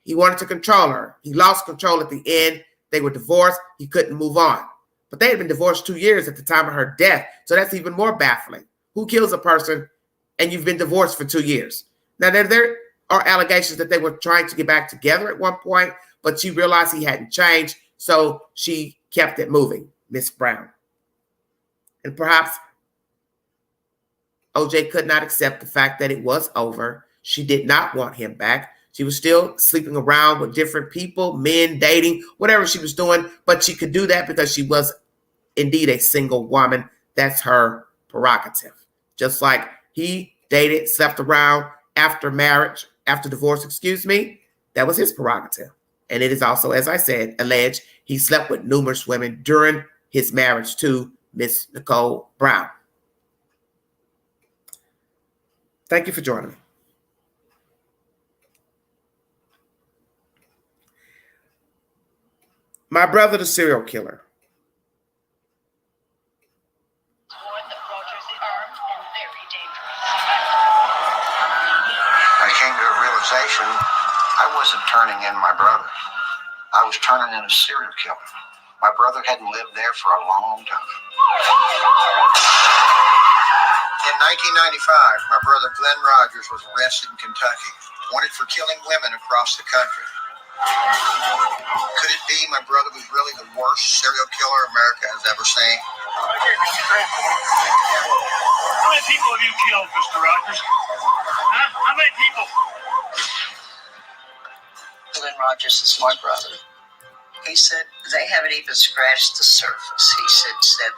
He wanted to control her. He lost control at the end. They were divorced. He couldn't move on. But they had been divorced 2 years at the time of her death. So that's even more baffling. Who kills a person and you've been divorced for 2 years? Now, there are allegations that they were trying to get back together at one point, but she realized he hadn't changed, so she kept it moving, Miss Brown. And perhaps OJ could not accept the fact that it was over. She did not want him back. She was still sleeping around with different people, men, dating, whatever she was doing, but she could do that because she was indeed a single woman. That's her prerogative. Just like he dated, slept around after marriage, after divorce, that was his prerogative. And it is also, as I said, alleged he slept with numerous women during his marriage to Miss Nicole Brown. Thank you for joining me. My brother, the serial killer. I came to a realization I wasn't turning in my brother. I was turning in a serial killer. My brother hadn't lived there for a long time. In 1995, my brother Glenn Rogers was arrested in Kentucky, wanted for killing women across the country. Could it be my brother was really the worst serial killer America has ever seen? How many people have you killed, Mr. Rogers? Huh? How many people? Glenn Rogers is my brother. He said they haven't even scratched the surface. He said 70.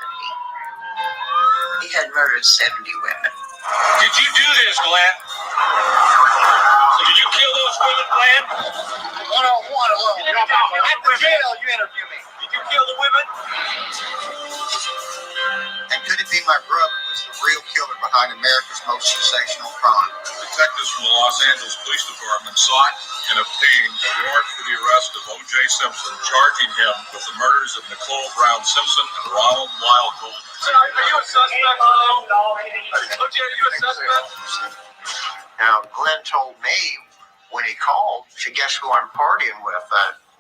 He had murdered 70 women. Did you do this, Glenn? Did you kill those women, Glenn? One-on-one alone. At the jail, you interview me. Did you kill the women? And could it be my brother was the real killer behind America's most sensational crime? Detectives from the Los Angeles Police Department sought and obtained a warrant for the arrest of O.J. Simpson, charging him with the murders of Nicole Brown Simpson and Ronald Goldman. Are you a suspect? No. O.J., are you a suspect? Now, Glenn told me when he called, she guess who I'm partying with,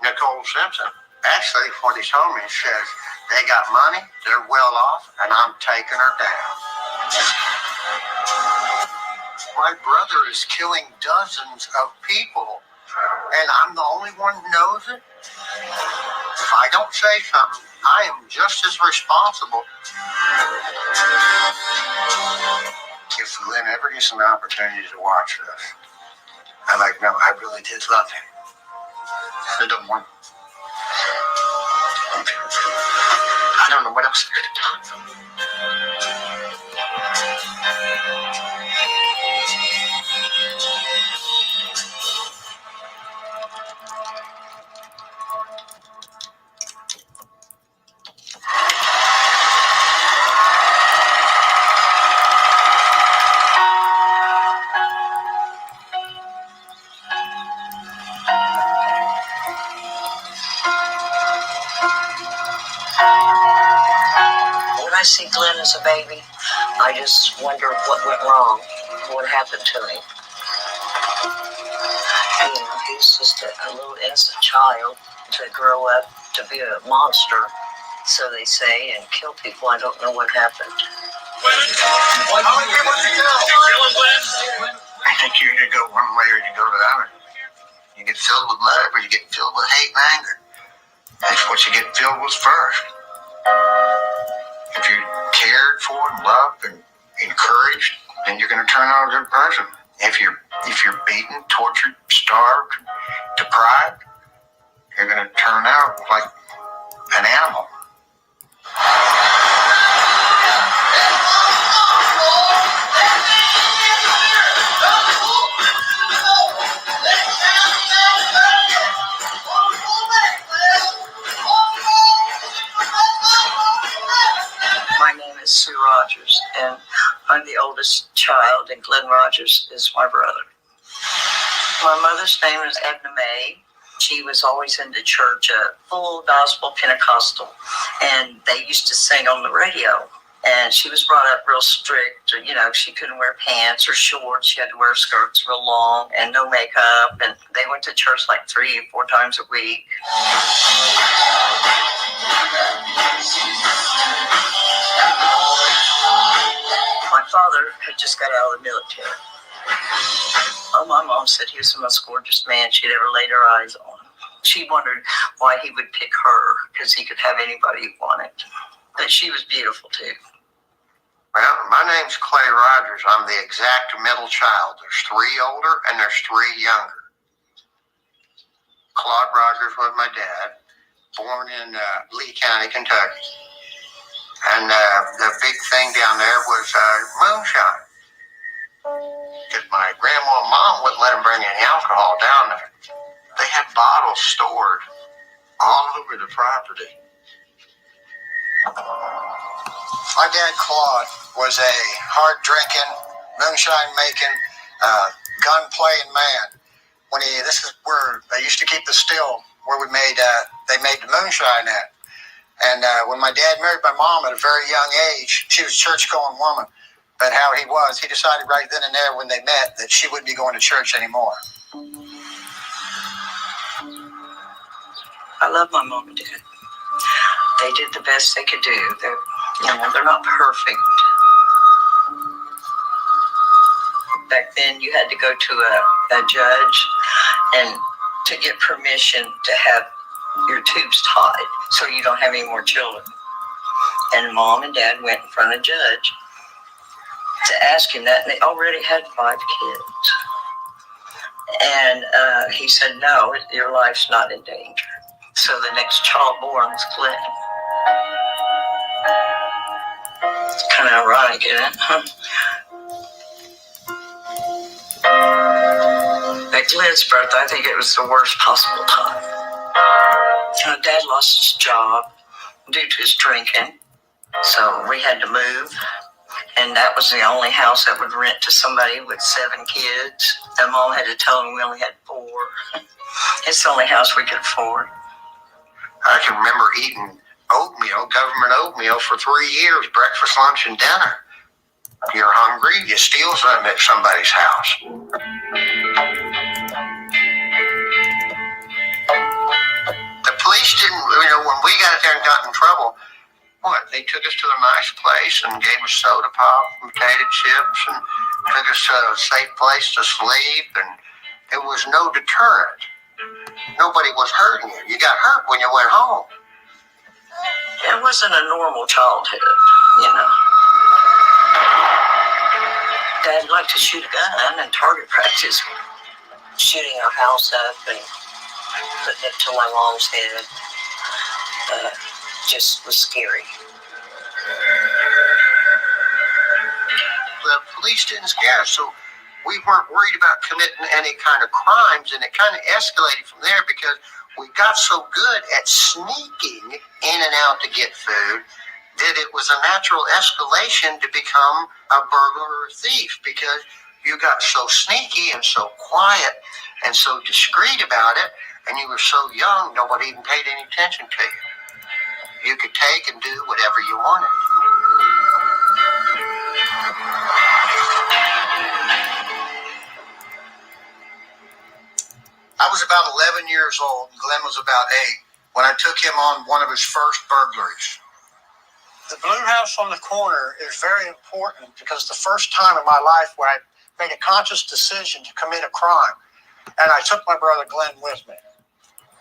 Nicole Simpson. Actually, what he told me, he says, they got money, they're well off, and I'm taking her down. My brother is killing dozens of people, and I'm the only one who knows it. If I don't say something, I am just as responsible. If Glenn ever gets an opportunity to watch this, I'd like to know I really did love him. I don't want. I don't know what else to do. When I see Glenn as a baby, I just wonder what went wrong, what happened to him. You know, he's just a little innocent child to grow up to be a monster, so they say, and kill people. I don't know what happened. I think you either go one way or you go the other. You get filled with love or you get filled with hate and anger. That's what you get filled with first. If you're cared for, loved, and encouraged, then you're going to turn out a good person. If you're beaten, tortured, starved, deprived, you're going to turn out like an animal. My name is Sue Rogers, and I'm the oldest child, and Glenn Rogers is my brother. My mother's name is Edna Mae. She was always into church, full gospel Pentecostal, and they used to sing on the radio. And she was brought up real strict. You know, she couldn't wear pants or shorts. She had to wear skirts real long and no makeup. And they went to church like 3 or 4 times a week. father had just got out of the military. Oh, my mom said he was the most gorgeous man she'd ever laid her eyes on. She wondered why he would pick her, because he could have anybody he wanted. But she was beautiful, too. Well, my name's Clay Rogers. I'm the exact middle child. There's 3 older and there's 3 younger. Claude Rogers was my dad, born in Lee County, Kentucky. And the big thing down there was moonshine. Because my grandma and mom wouldn't let them bring any alcohol down there. They had bottles stored all over the property. My dad, Claude, was a hard-drinking, moonshine-making, gun-playing man. This is where they used to keep the still where they made the moonshine at. And when my dad married my mom at a very young age, she was a church-going woman. But how he decided right then and there when they met that she wouldn't be going to church anymore. I love my mom and dad. They did the best they could do. They're not perfect. Back then, you had to go to a judge and to get permission to have your tubes tied so you don't have any more children. And mom and dad went in front of a judge to ask him that, and they already had 5 kids. And he said, no, your life's not in danger. So the next child born was Glenn. It's kind of ironic, isn't it? Huh? At Glenn's birth, I think it was the worst possible time. Dad lost his job due to his drinking, so we had to move. And that was the only house that would rent to somebody with 7 kids. And Mom had to tell him we only had 4. It's the only house we could afford. I can remember eating oatmeal, government oatmeal, for 3 years, breakfast, lunch, and dinner. You're hungry, you steal something at somebody's house. The police didn't, when we got there and got in trouble, they took us to a nice place and gave us soda pop and potato chips and took us to a safe place to sleep, and it was no deterrent. Nobody was hurting you. You got hurt when you went home. It wasn't a normal childhood, Dad liked to shoot a gun and target practice, shooting our house up and putting it to my mom's head. Just was scary. The police didn't scare us, so we weren't worried about committing any kind of crimes, and it kind of escalated from there because we got so good at sneaking in and out to get food that it was a natural escalation to become a burglar or a thief, because you got so sneaky and so quiet and so discreet about it, and you were so young, nobody even paid any attention to you. You could take and do whatever you wanted. I was about 11 years old, and Glenn was about 8, when I took him on one of his first burglaries. The blue house on the corner is very important because it's the first time in my life where I made a conscious decision to commit a crime, and I took my brother Glenn with me.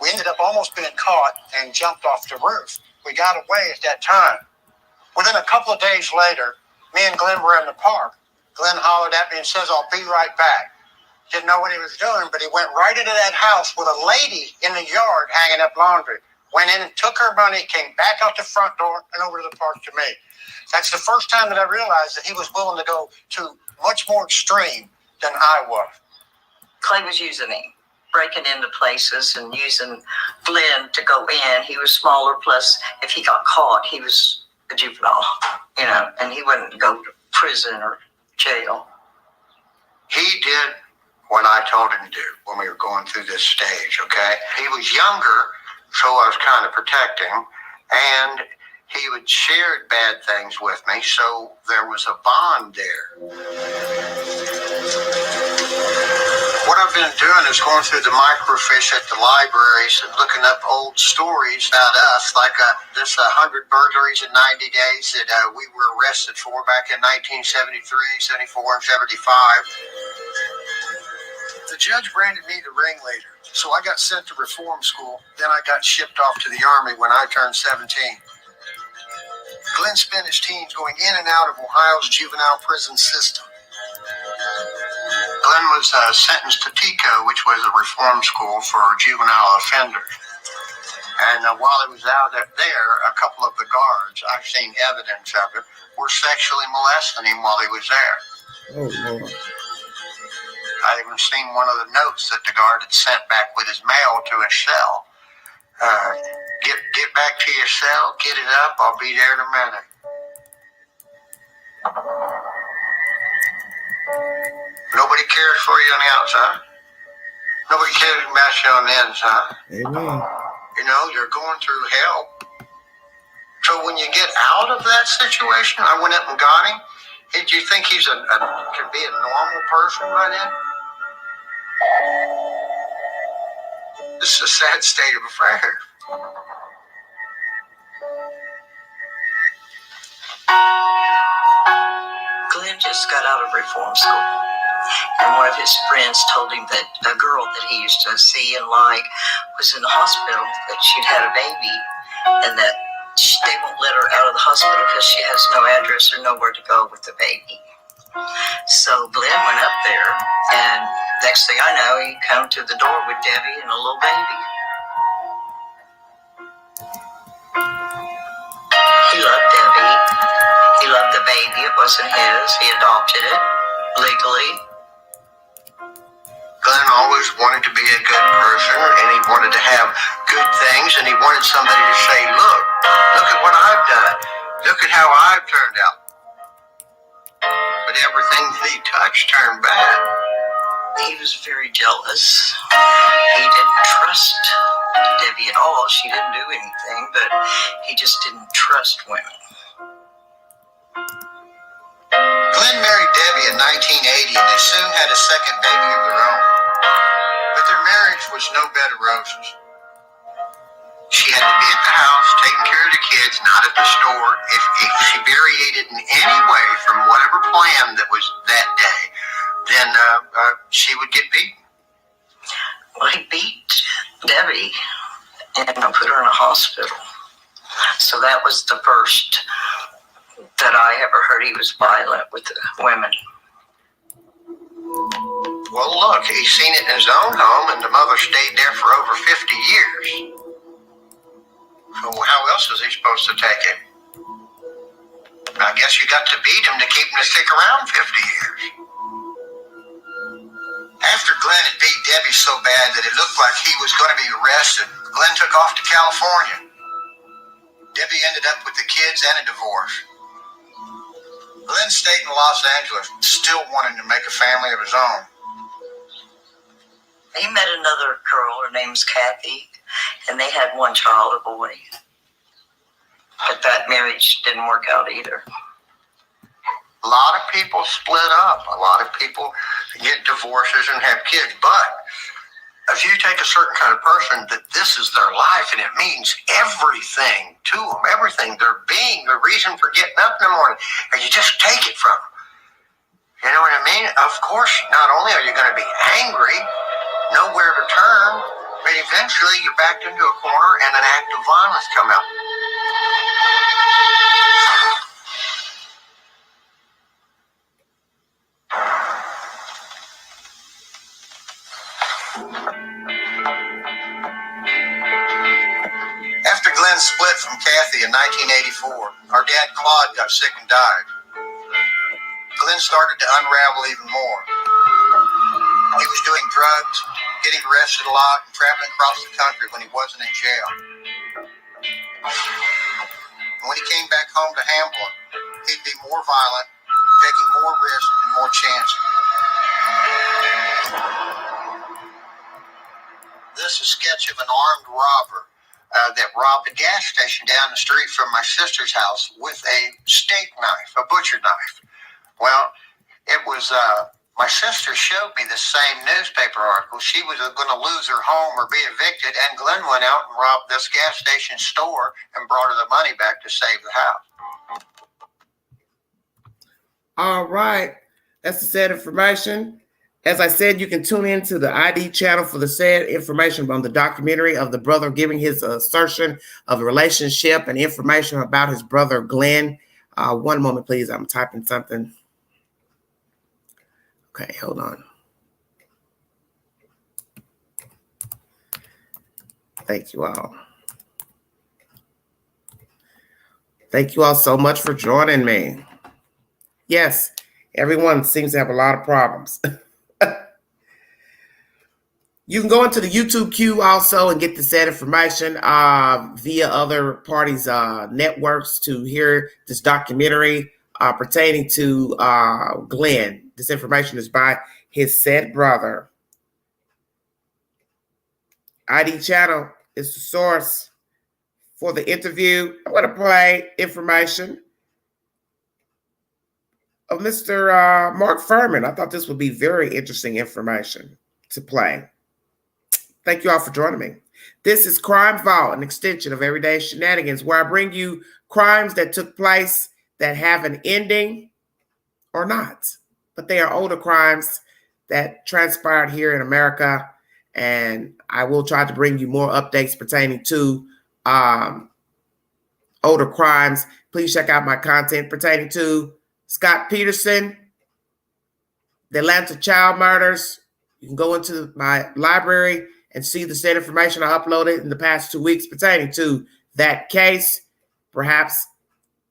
We ended up almost being caught and jumped off the roof. We got away at that time. Within a couple of days later, me and Glenn were in the park. Glenn hollered at me and says, "I'll be right back." Didn't know what he was doing, but he went right into that house with a lady in the yard hanging up laundry. Went in and took her money, came back out the front door and over to the park to me. That's the first time that I realized that he was willing to go to much more extreme than I was. Clay was using him, breaking into places and using Glenn to go in. He was smaller, plus if he got caught, he was a juvenile, and he wouldn't go to prison or jail. He did what I told him to do when we were going through this stage, okay? He was younger, so I was kind of protecting, and he would share bad things with me, so there was a bond there. What I've been doing is going through the microfiche at the libraries and looking up old stories about us, like this 100 burglaries in 90 days that we were arrested for back in 1973, 74, and 75. The judge branded me the ringleader, so I got sent to reform school. Then I got shipped off to the Army when I turned 17. Glenn spent his teens going in and out of Ohio's juvenile prison system. Glenn was sentenced to TICO, which was a reform school for juvenile offenders. And while he was out there, a couple of the guards, I've seen evidence of it, were sexually molesting him while he was there. Oh, Lord. I even seen one of the notes that the guard had sent back with his mail to his cell. Get back to your cell, get it up, I'll be there in a minute. Nobody cares for you on the outside. Nobody cares about you on the inside. Amen. You know, you're going through hell. So when you get out of that situation, I went up and got him. Did you think he's can be a normal person by then? This is a sad state of affairs. Glenn just got out of reform school, and one of his friends told him that a girl that he used to see and like was in the hospital, that she'd had a baby, and that they won't let her out of the hospital because she has no address or nowhere to go with the baby. So Glenn went up there, and next thing I know, he come to the door with Debbie and a little baby. He loved Debbie. He loved the baby. It wasn't his. He adopted it legally. Glenn always wanted to be a good person, and he wanted to have good things, and he wanted somebody to say, look at what I've done. Look at how I've turned out. But everything that he touched turned bad. He was very jealous. He didn't trust Debbie at all. She didn't do anything, but he just didn't trust women. Glenn married Debbie in 1980, and they soon had a second baby of their own. But their marriage was no bed of roses. She had to be at the house, taking care of the kids, not at the store. If she variated in any way from whatever plan that was that day, then she would get beaten. Well, he beat Debbie and put her in a hospital. So that was the first that I ever heard he was violent with the women. Well, look, he's seen it in his own home, and the mother stayed there for over 50 years. So how else was he supposed to take it? I guess you got to beat him to keep him to stick around 50 years. After Glenn had beat Debbie so bad that it looked like he was going to be arrested, Glenn took off to California. Debbie ended up with the kids and a divorce. Glenn stayed in Los Angeles, still wanting to make a family of his own. He met another girl, her name's Kathy, and they had one child, a boy. But that marriage didn't work out either. A lot of people split up. A lot of people get divorces and have kids. But if you take a certain kind of person that this is their life and it means everything to them, everything, their being, their reason for getting up in the morning, and you just take it from them. You know what I mean? Of course, not only are you going to be angry, nowhere to turn, but eventually you're backed into a corner and an act of violence come out. After Glenn split from Kathy in 1984, our dad Claude got sick and died. Glenn started to unravel even more. He was doing drugs, getting arrested a lot, and traveling across the country when he wasn't in jail. And when he came back home to Hamlin, he'd be more violent, taking more risks and more chances. This is a sketch of an armed robber that robbed a gas station down the street from my sister's house with a steak knife, a butcher knife. Well, it was My sister showed me the same newspaper article. She was going to lose her home or be evicted, and Glenn went out and robbed this gas station store and brought her the money back to save the house. All right. That's the said information. As I said, you can tune into the ID channel for the said information on the documentary of the brother giving his assertion of the relationship and information about his brother, Glenn. One moment, please. I'm typing something. Okay, hold on. Thank you all. Thank you all so much for joining me. Yes, everyone seems to have a lot of problems. You can go into the YouTube queue also and get the said information via other parties' networks to hear this documentary pertaining to Glenn. This information is by his said brother. ID channel is the source for the interview. I'm going to play information of Mr. Mark Furman. I thought this would be very interesting information to play. Thank you all for joining me. This is Crime Vault, an extension of Everyday Shenanigans, where I bring you crimes that took place that have an ending or not. But they are older crimes that transpired here in America. And I will try to bring you more updates pertaining to older crimes. Please check out my content pertaining to Scott Peterson, the Atlanta child murders. You can go into my library and see the said information I uploaded in the past 2 weeks pertaining to that case. Perhaps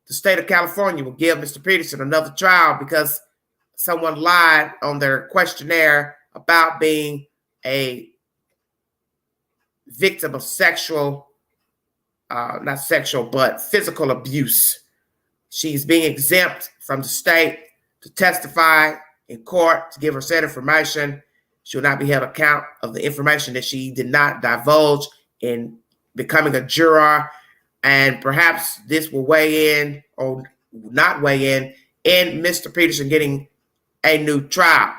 the state of California will give Mr. Peterson another trial because someone lied on their questionnaire about being a victim of sexual, not sexual, but physical abuse. She's being exempt from the state to testify in court to give her said information. She will not be held account of the information that she did not divulge in becoming a juror. And perhaps this will weigh in or not weigh in Mr. Peterson getting a new trial.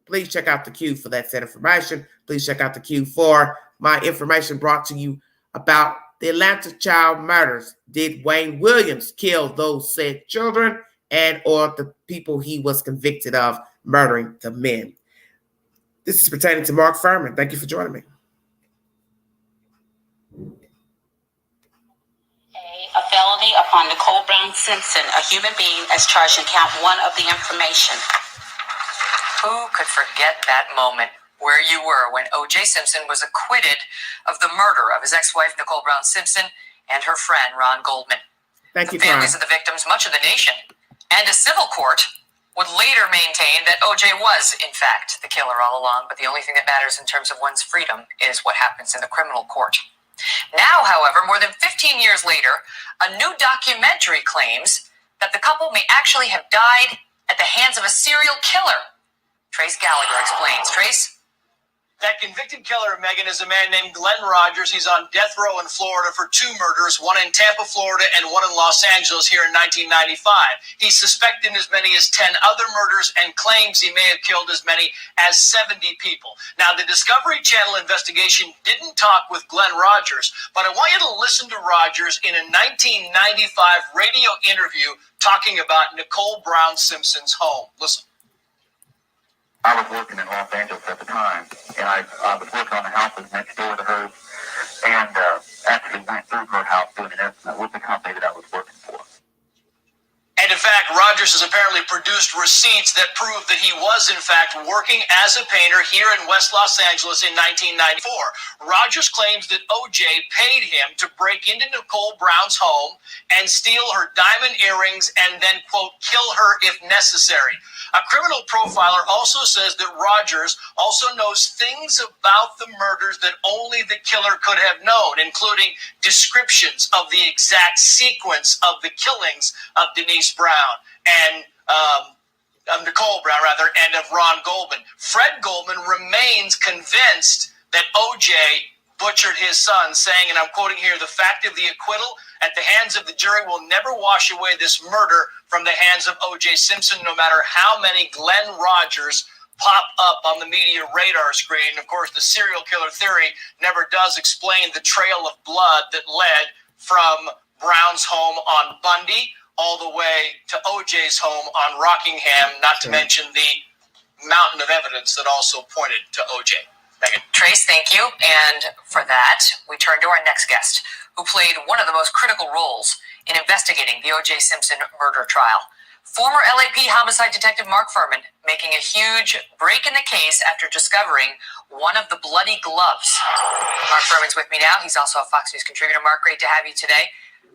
Please check out the queue for that said information. Please check out the queue for my information brought to you about the Atlanta child murders. Did Wayne Williams kill those said children and or the people he was convicted of murdering the men? This is pertaining to Mark Furman. Thank you for joining me. A felony upon Nicole Brown Simpson, a human being, as charged in count 1 of the information. Who could forget that moment where you were when O.J. Simpson was acquitted of the murder of his ex-wife, Nicole Brown Simpson, and her friend, Ron Goldman? Thank you, the families of the victims, much of the nation, and a civil court would later maintain that O.J. was, in fact, the killer all along, but the only thing that matters in terms of one's freedom is what happens in the criminal court. Now, however, more than 15 years later, a new documentary claims that the couple may actually have died at the hands of a serial killer. Trace Gallagher explains. Trace? That convicted killer of Megan is a man named Glenn Rogers. He's on death row in Florida for 2 murders, one in Tampa, Florida, and one in Los Angeles here in 1995. He's suspected in as many as 10 other murders and claims he may have killed as many as 70 people. Now, the Discovery Channel investigation didn't talk with Glenn Rogers, but I want you to listen to Rogers in a 1995 radio interview talking about Nicole Brown Simpson's home. Listen. I was working in Los Angeles at the time, and I was working on the houses next door to hers, and actually went through her house doing an estimate with the company that I was working for. And in fact, Rogers has apparently produced receipts that prove that he was, in fact, working as a painter here in West Los Angeles in 1994. Rogers claims that O.J. paid him to break into Nicole Brown's home and steal her diamond earrings and then, quote, kill her if necessary. A criminal profiler also says that Rogers also knows things about the murders that only the killer could have known, including descriptions of the exact sequence of the killings of Denise Brown and Nicole Brown, rather, and of Ron Goldman. Fred Goldman remains convinced that O.J. butchered his son, saying, and I'm quoting here, "The fact of the acquittal at the hands of the jury will never wash away this murder from the hands of O.J. Simpson, no matter how many Glenn Rogers pop up on the media radar screen. Of course, the serial killer theory never does explain the trail of blood that led from Brown's home on Bundy all the way to O.J.'s home on Rockingham, not to mention the mountain of evidence that also pointed to O.J. Megan. Trace, thank you. And for that, we turn to our next guest, who played one of the most critical roles in investigating the O.J. Simpson murder trial. Former LAP homicide detective Mark Furman making a huge break in the case after discovering one of the bloody gloves. Mark Furman's with me now. He's also a Fox News contributor. Mark, great to have you today.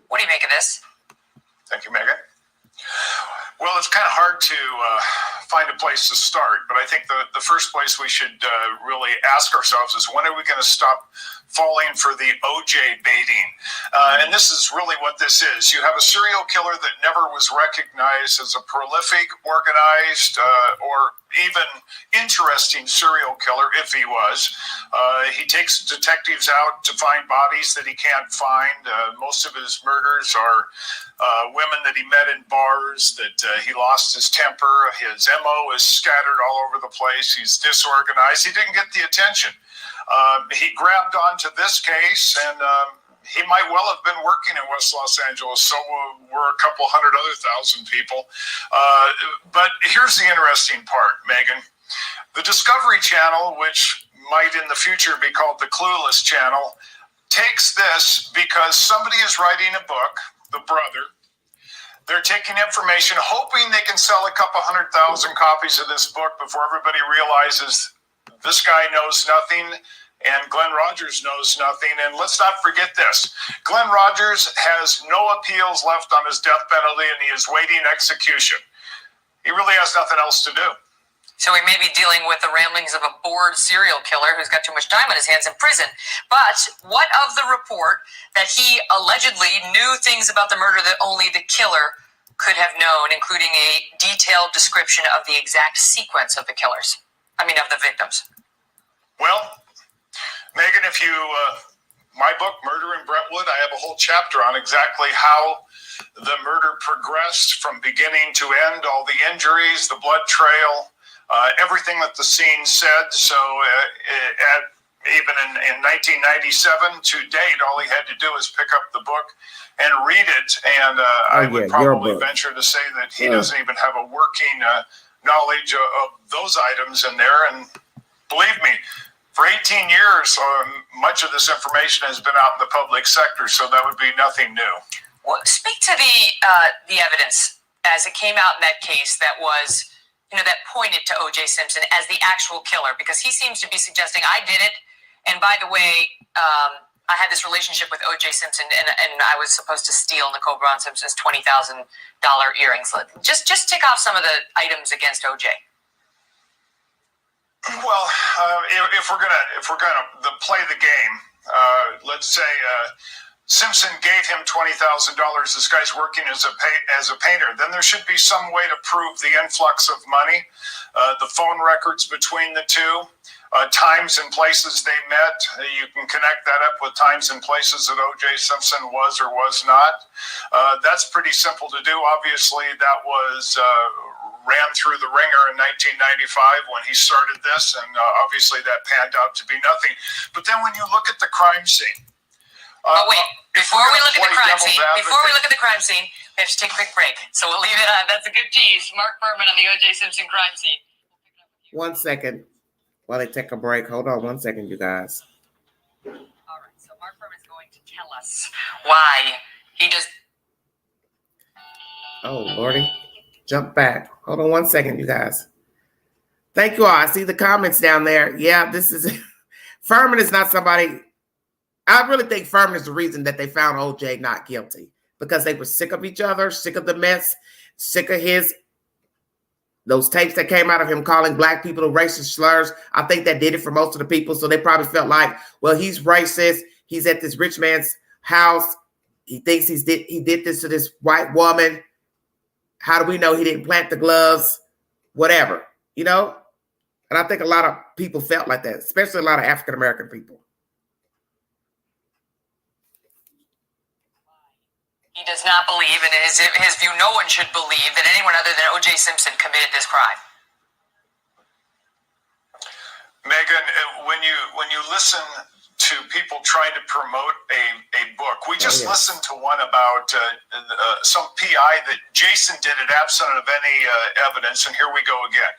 What do you make of this? Thank you, Megan. Well, it's kind of hard to find a place to start, but I think the first place we should really ask ourselves is, when are we going to stop falling for the OJ baiting? And this is really what this is. You have a serial killer that never was recognized as a prolific, organized, or even interesting serial killer, if he was. He takes detectives out to find bodies that he can't find. Most of his murders are women that he met in bars, that he lost his temper. His MO is scattered all over the place. He's disorganized. He didn't get the attention. He grabbed onto this case, and he might well have been working in West Los Angeles, so were a couple hundred other thousand people. But here's the interesting part, Megan. The Discovery Channel, which might in the future be called the Clueless Channel, takes this because somebody is writing a book, the brother. They're taking information, hoping they can sell a couple 100,000 copies of this book before everybody realizes this guy knows nothing and Glenn Rogers knows nothing. And let's not forget this. Glenn Rogers has no appeals left on his death penalty, and he is waiting execution. He really has nothing else to do. So we may be dealing with the ramblings of a bored serial killer who's got too much time on his hands in prison. But what of the report that he allegedly knew things about the murder that only the killer could have known, including a detailed description of the exact sequence of the of the victims? Well, Megan, if you, my book, Murder in Brentwood, I have a whole chapter on exactly how the murder progressed from beginning to end, all the injuries, the blood trail, everything that the scene said. So even in 1997 to date, all he had to do is pick up the book and read it. And I would probably venture to say that he doesn't even have a working knowledge of those items in there. And believe me, for 18 years, much of this information has been out in the public sector, so that would be nothing new. Well, speak to the evidence as it came out in that case that was, that pointed to O.J. Simpson as the actual killer, because he seems to be suggesting, I did it, and by the way, I had this relationship with O.J. Simpson, and I was supposed to steal Nicole Brown Simpson's $20,000 earrings. Just tick off some of the items against O.J. Well, if we're gonna play the game, let's say Simpson gave him $20,000. This guy's working as a painter. Then there should be some way to prove the influx of money, the phone records between the two, times and places they met. You can connect that up with times and places that O.J. Simpson was or was not. That's pretty simple to do. Obviously, that was ran through the ringer in 1995 when he started this, and obviously that panned out to be nothing. But then when you look at the crime scene, before we look at the crime scene, we have to take a quick break. So we'll leave it on. That's a good tease. Mark Furman on the O.J. Simpson crime scene. 1 second while they take a break. Hold on 1 second, you guys. All right. So Mark Furman's going to tell us why he just. Oh, Lordy. Jump back. Hold on 1 second, you guys. Thank you all. I see the comments down there. Yeah, this is Furman is not somebody. I really think Furman is the reason that they found OJ not guilty, because they were sick of each other, sick of the mess, sick of those tapes that came out of him calling black people racist slurs. I think that did it for most of the people. So they probably felt like, well, he's racist. He's at this rich man's house. He thinks he did this to this white woman. How do we know he didn't plant the gloves? Whatever, And I think a lot of people felt like that, especially a lot of African-American people. He does not believe, and in his view, no one should believe that anyone other than O.J. Simpson committed this crime. Megan, when you listen to people trying to promote a book, we just listened to one about some PI that Jason did it absent of any evidence, and here we go again.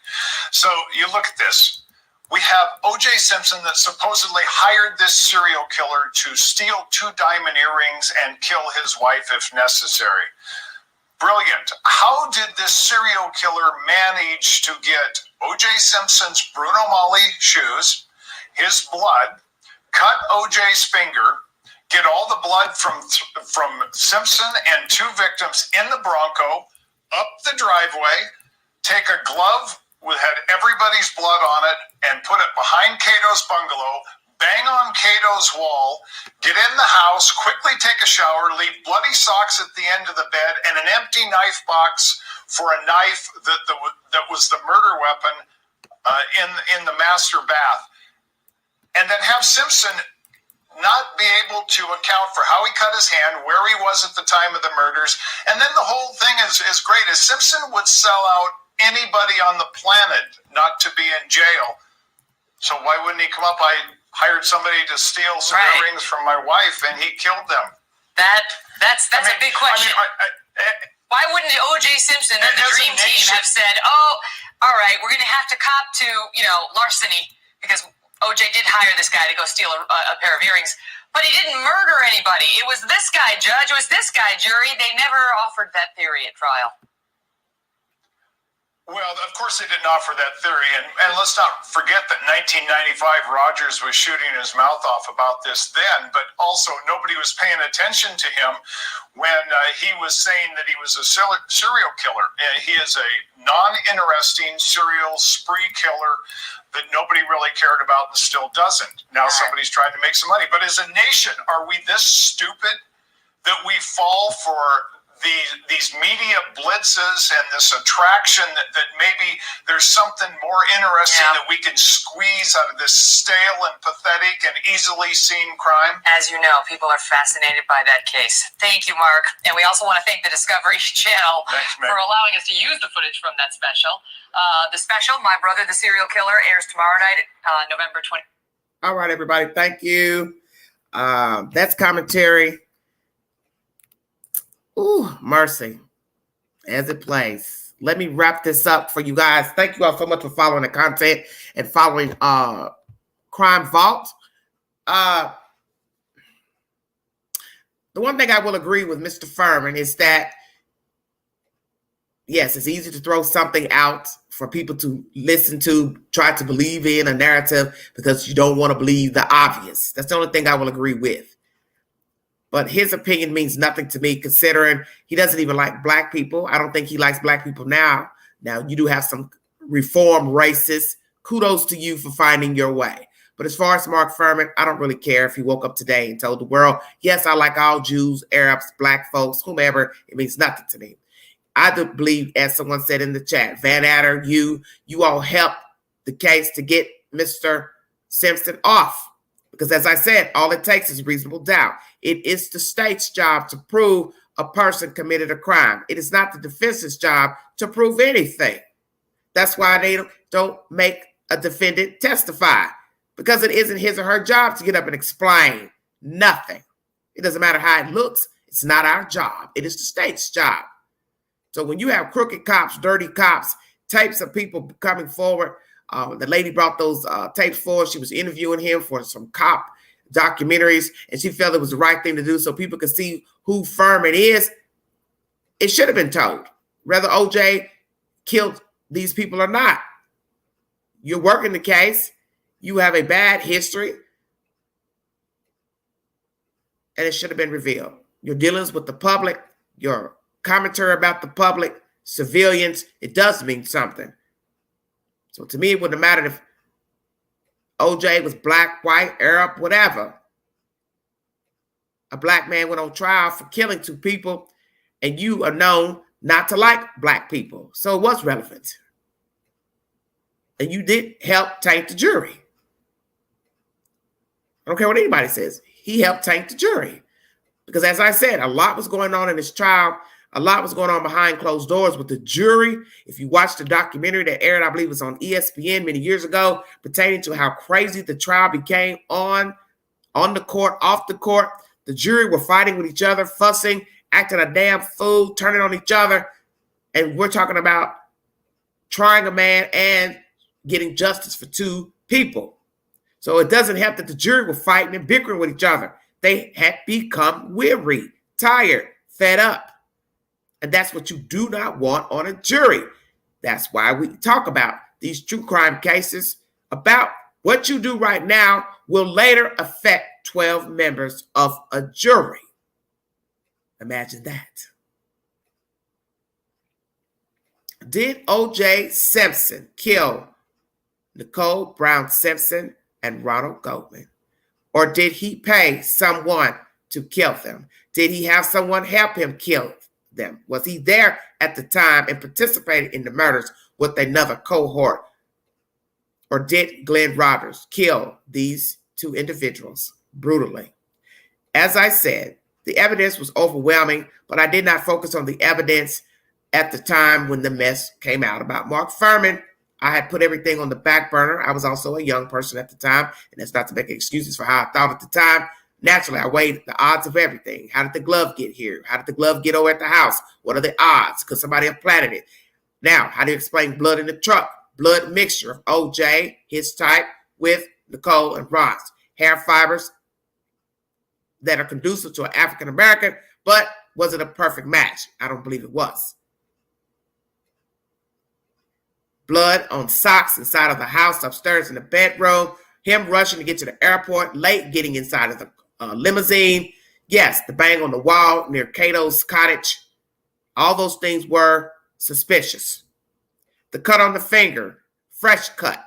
So you look at this. We have O.J. Simpson that supposedly hired this serial killer to steal 2 diamond earrings and kill his wife if necessary. Brilliant. How did this serial killer manage to get O.J. Simpson's Bruno Mali shoes, his blood, cut O.J.'s finger, get all the blood from Simpson and 2 victims in the Bronco, up the driveway, take a glove that had everybody's blood on it, and put it behind Cato's bungalow, bang on Cato's wall, get in the house, quickly take a shower, leave bloody socks at the end of the bed, and an empty knife box for a knife that was the murder weapon in the master bath. And then have Simpson not be able to account for how he cut his hand, where he was at the time of the murders. And then the whole thing is great, is Simpson would sell out anybody on the planet not to be in jail. So why wouldn't he come up? I hired somebody to steal some earrings from my wife, and he killed them. That's a big question. Why wouldn't O.J. Simpson and the Dream Team have said, "Oh, all right, we're going to have to cop to larceny because O.J. did hire this guy to go steal a pair of earrings, but he didn't murder anybody. It was this guy, judge. It was this guy, jury. They never offered that theory at trial." Well, of course they didn't offer that theory, and let's not forget that 1995 Rogers was shooting his mouth off about this then, but also nobody was paying attention to him when he was saying that he was a serial killer. He is a non-interesting serial spree killer that nobody really cared about and still doesn't. Now somebody's trying to make some money. But as a nation, are we this stupid that we fall for these media blitzes and this attraction that maybe there's something more interesting that we can squeeze out of this stale and pathetic and easily seen crime? As you know, people are fascinated by that case. Thank you, Mark. And we also want to thank the Discovery Channel for allowing us to use the footage from that special. The special, My Brother, the Serial Killer, airs tomorrow night, November 20th. All right, everybody. Thank you. That's commentary. Ooh, mercy. As it plays. Let me wrap this up for you guys. Thank you all so much for following the content and following Crime Vault. The one thing I will agree with Mr. Furman is that, yes, it's easy to throw something out for people to listen to, try to believe in a narrative because you don't want to believe the obvious. That's the only thing I will agree with. But his opinion means nothing to me, considering he doesn't even like black people. I don't think he likes black people now. Now, you do have some reformed racists. Kudos to you for finding your way. But as far as Mark Furman, I don't really care if he woke up today and told the world, yes, I like all Jews, Arabs, black folks, whomever. It means nothing to me. I do believe, as someone said in the chat, Van Adder, you all helped the case to get Mr. Simpson off. Because as I said, all it takes is reasonable doubt. It is the state's job to prove a person committed a crime. It is not the defense's job to prove anything. That's why they don't make a defendant testify, because it isn't his or her job to get up and explain nothing. It doesn't matter how it looks. It's not our job. It is the state's job. So when you have crooked cops, dirty cops, tapes of people coming forward, the lady brought those tapes forward. She was interviewing him for some cop documentaries, and she felt it was the right thing to do so people could see who Furman is. It should have been told, whether OJ killed these people or not. You're working the case. You have a bad history, and it should have been revealed. Your dealings with the public, your commentary about the public, civilians, it does mean something. So to me, it wouldn't have mattered if OJ was black, white, Arab, whatever. A black man went on trial for killing 2 people, and you are known not to like black people. So it was relevant. And you did help taint the jury. I don't care what anybody says. He helped taint the jury. Because as I said, a lot was going on in this trial. A lot was going on behind closed doors with the jury. If you watch the documentary that aired, I believe it was on ESPN many years ago, pertaining to how crazy the trial became on the court, off the court. The jury were fighting with each other, fussing, acting a damn fool, turning on each other. And we're talking about trying a man and getting justice for two people. So it doesn't help that the jury were fighting and bickering with each other. They had become weary, tired, fed up. And that's what you do not want on a jury. That's why we talk about these true crime cases, about what you do right now will later affect 12 members of a jury. Imagine that. Did O.J. Simpson kill Nicole Brown Simpson and Ronald Goldman? Or did he pay someone to kill them? Did he have someone help him kill them? Was he there at the time and participated in the murders with another cohort? Or did Glenn Rogers kill these two individuals brutally? As I said, the evidence was overwhelming, but I did not focus on the evidence at the time when the mess came out about Mark Furman. I had put everything on the back burner. I was also a young person at the time, and that's not to make excuses for how I thought at the time. Naturally, I weighed the odds of everything. How did the glove get here? How did the glove get over at the house? What are the odds? Could somebody have planted it? Now, how do you explain blood in the truck? Blood mixture of OJ, his type, with Nicole and Ron's. Hair fibers that are conducive to an African American, but was it a perfect match? I don't believe it was. Blood on socks inside of the house, upstairs in the bedroom, him rushing to get to the airport, late getting inside of the limousine. Yes, the bang on the wall near Cato's cottage. All those things were suspicious. The cut on the finger, fresh cut.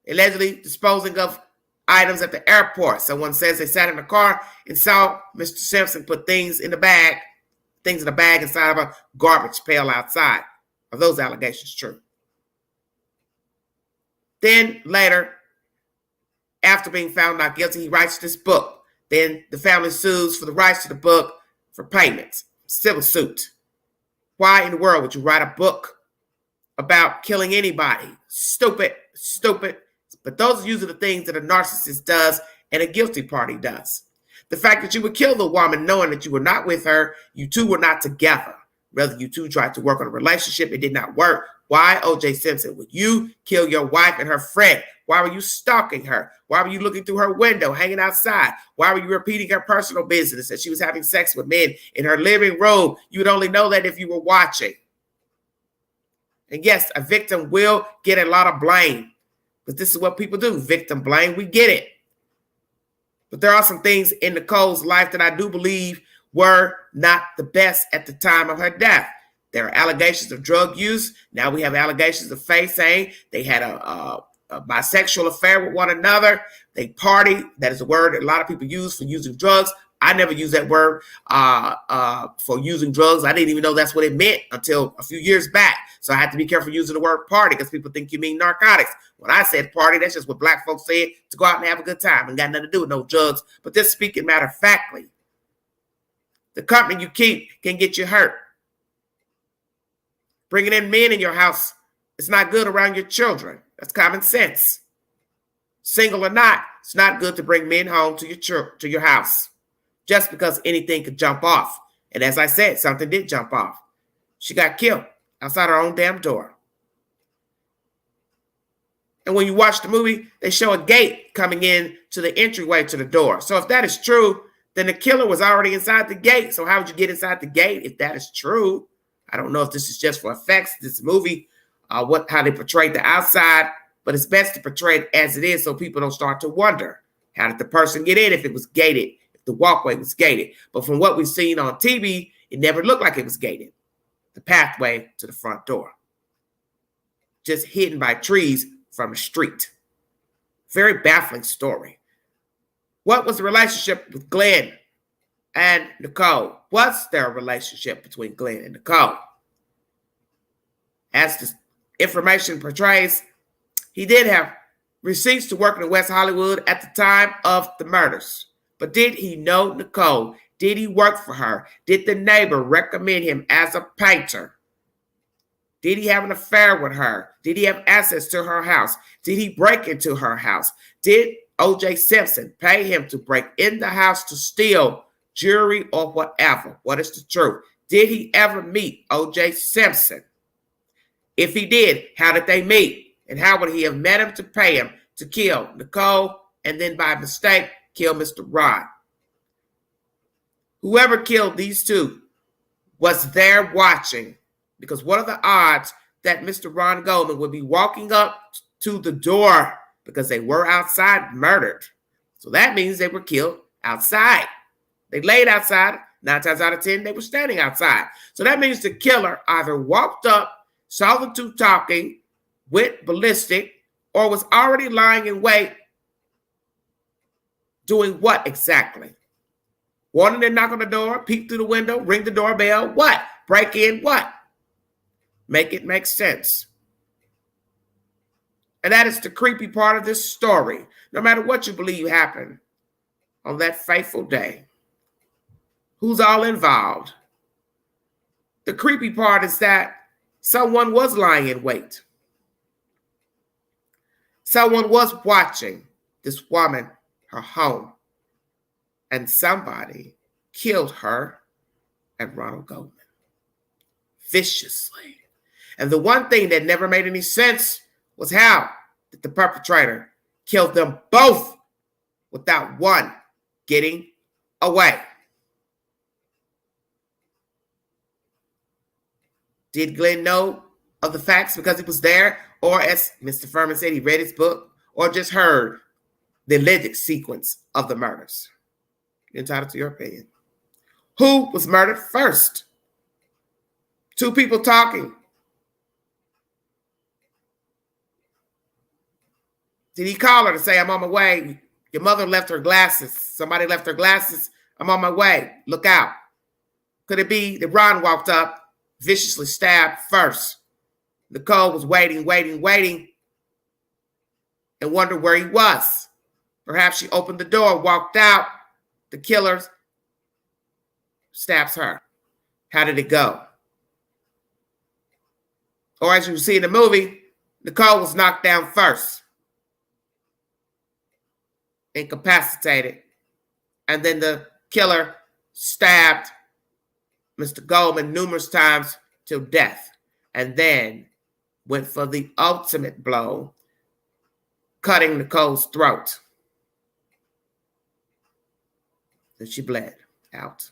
Allegedly disposing of items at the airport. Someone says they sat in the car and saw Mr. Simpson put things in a bag inside of a garbage pail outside. Are those allegations true? Then later, after being found not guilty, he writes this book. Then the family sues for the rights to the book for payments, civil suit. Why in the world would you write a book about killing anybody? Stupid. But those are usually the things that a narcissist does and a guilty party does. The fact that you would kill the woman knowing that you were not with her, you two were not together. Rather, you two tried to work on a relationship. It did not work. Why, O.J. Simpson, would you kill your wife and her friend? Why were you stalking her? Why were you looking through her window, hanging outside? Why were you repeating her personal business that she was having sex with men in her living room? You would only know that if you were watching. And yes, a victim will get a lot of blame. But this is what people do. Victim blame. We get it. But there are some things in Nicole's life that I do believe were not the best at the time of her death. There are allegations of drug use. Now we have allegations of Faye saying they had a bisexual affair with one another. They party. That is a word that a lot of people use for using drugs. I never used that word for using drugs. I didn't even know that's what it meant until a few years back. So I had to be careful using the word party because people think you mean narcotics. When I said party, that's just what black folks said, to go out and have a good time and got nothing to do with no drugs. But just speaking matter of factly, the company you keep can get you hurt. Bringing in men in your house is not good around your children. That's common sense. Single or not, it's not good to bring men home to your house just because anything could jump off. And as I said, something did jump off. She got killed outside her own damn door. And when you watch the movie, they show a gate coming in to the entryway to the door. So if that is true, then the killer was already inside the gate. So how would you get inside the gate if that is true? I don't know if this is just for effects, this movie, how they portrayed the outside, but it's best to portray it as it is so people don't start to wonder, how did the person get in if it was gated, if the walkway was gated? But from what we've seen on TV, it never looked like it was gated. The pathway to the front door, just hidden by trees from the street. Very baffling story. What was the relationship with Glenn and Nicole? What's their relationship between Glenn and Nicole? As the information portrays, he did have receipts to work in West Hollywood at the time of the murders. But did he know Nicole? Did he work for her? Did the neighbor recommend him as a painter? Did he have an affair with her? Did he have access to her house? Did he break into her house? Did O.J. Simpson pay him to break in the house to steal jewelry or whatever? What is the truth? Did he ever meet O.J. Simpson? If he did, how did they meet? And how would he have met him to pay him to kill Nicole and then by mistake kill Mr. Rod? Whoever killed these two was there watching, because what are the odds that Mr. Ron Goldman would be walking up to the door, because they were outside murdered. So that means they were killed outside. They laid outside. 9 times out of 10, they were standing outside. So that means the killer either walked up, saw the two talking, went ballistic, or was already lying in wait. Doing what exactly? Wanting to knock on the door, peek through the window, ring the doorbell, what? Break in, what? Make it make sense. And that is the creepy part of this story. No matter what you believe happened on that fateful day, who's all involved? The creepy part is that someone was lying in wait. Someone was watching this woman, her home, and somebody killed her and Ronald Goldman viciously. And the one thing that never made any sense was how did the perpetrator kill them both without one getting away? Did Glenn know of the facts because he was there? Or as Mr. Furman said, he read his book, or just heard the alleged sequence of the murders? You're entitled to your opinion. Who was murdered first? Two people talking. Did he call her to say, I'm on my way? Your mother left her glasses. Somebody left her glasses. I'm on my way. Look out. Could it be that Ron walked up, viciously stabbed first? Nicole was waiting, and wondered where he was. Perhaps she opened the door, walked out. The killer stabs her. How did it go? Or as you see in the movie, Nicole was knocked down first, incapacitated, and then the killer stabbed Mr. Goldman numerous times till death, and then went for the ultimate blow, cutting Nicole's throat. And she bled out.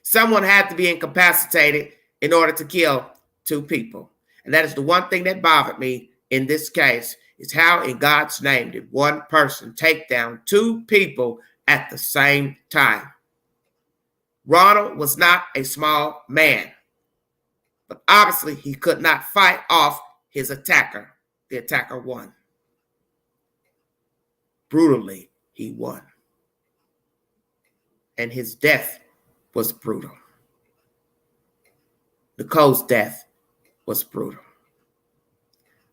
Someone had to be incapacitated in order to kill two people. And that is the one thing that bothered me in this case, is how in God's name did one person take down two people at the same time? Ronald was not a small man, but obviously he could not fight off his attacker. The attacker won. Brutally, he won. And his death was brutal. Nicole's death was brutal.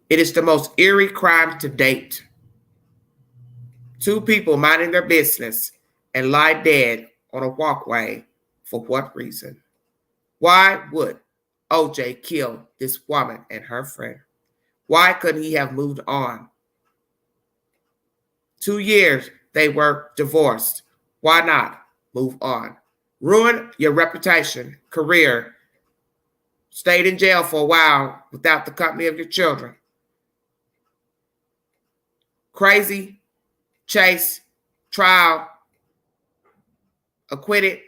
It is the most eerie crime to date. Two people minding their business and lie dead on a walkway. For what reason? Why would O.J. kill this woman and her friend? Why couldn't he have moved on? 2 years they were divorced. Why not move on? Ruin your reputation, career. Stayed in jail for a while without the company of your children. Crazy, chase, trial, acquitted.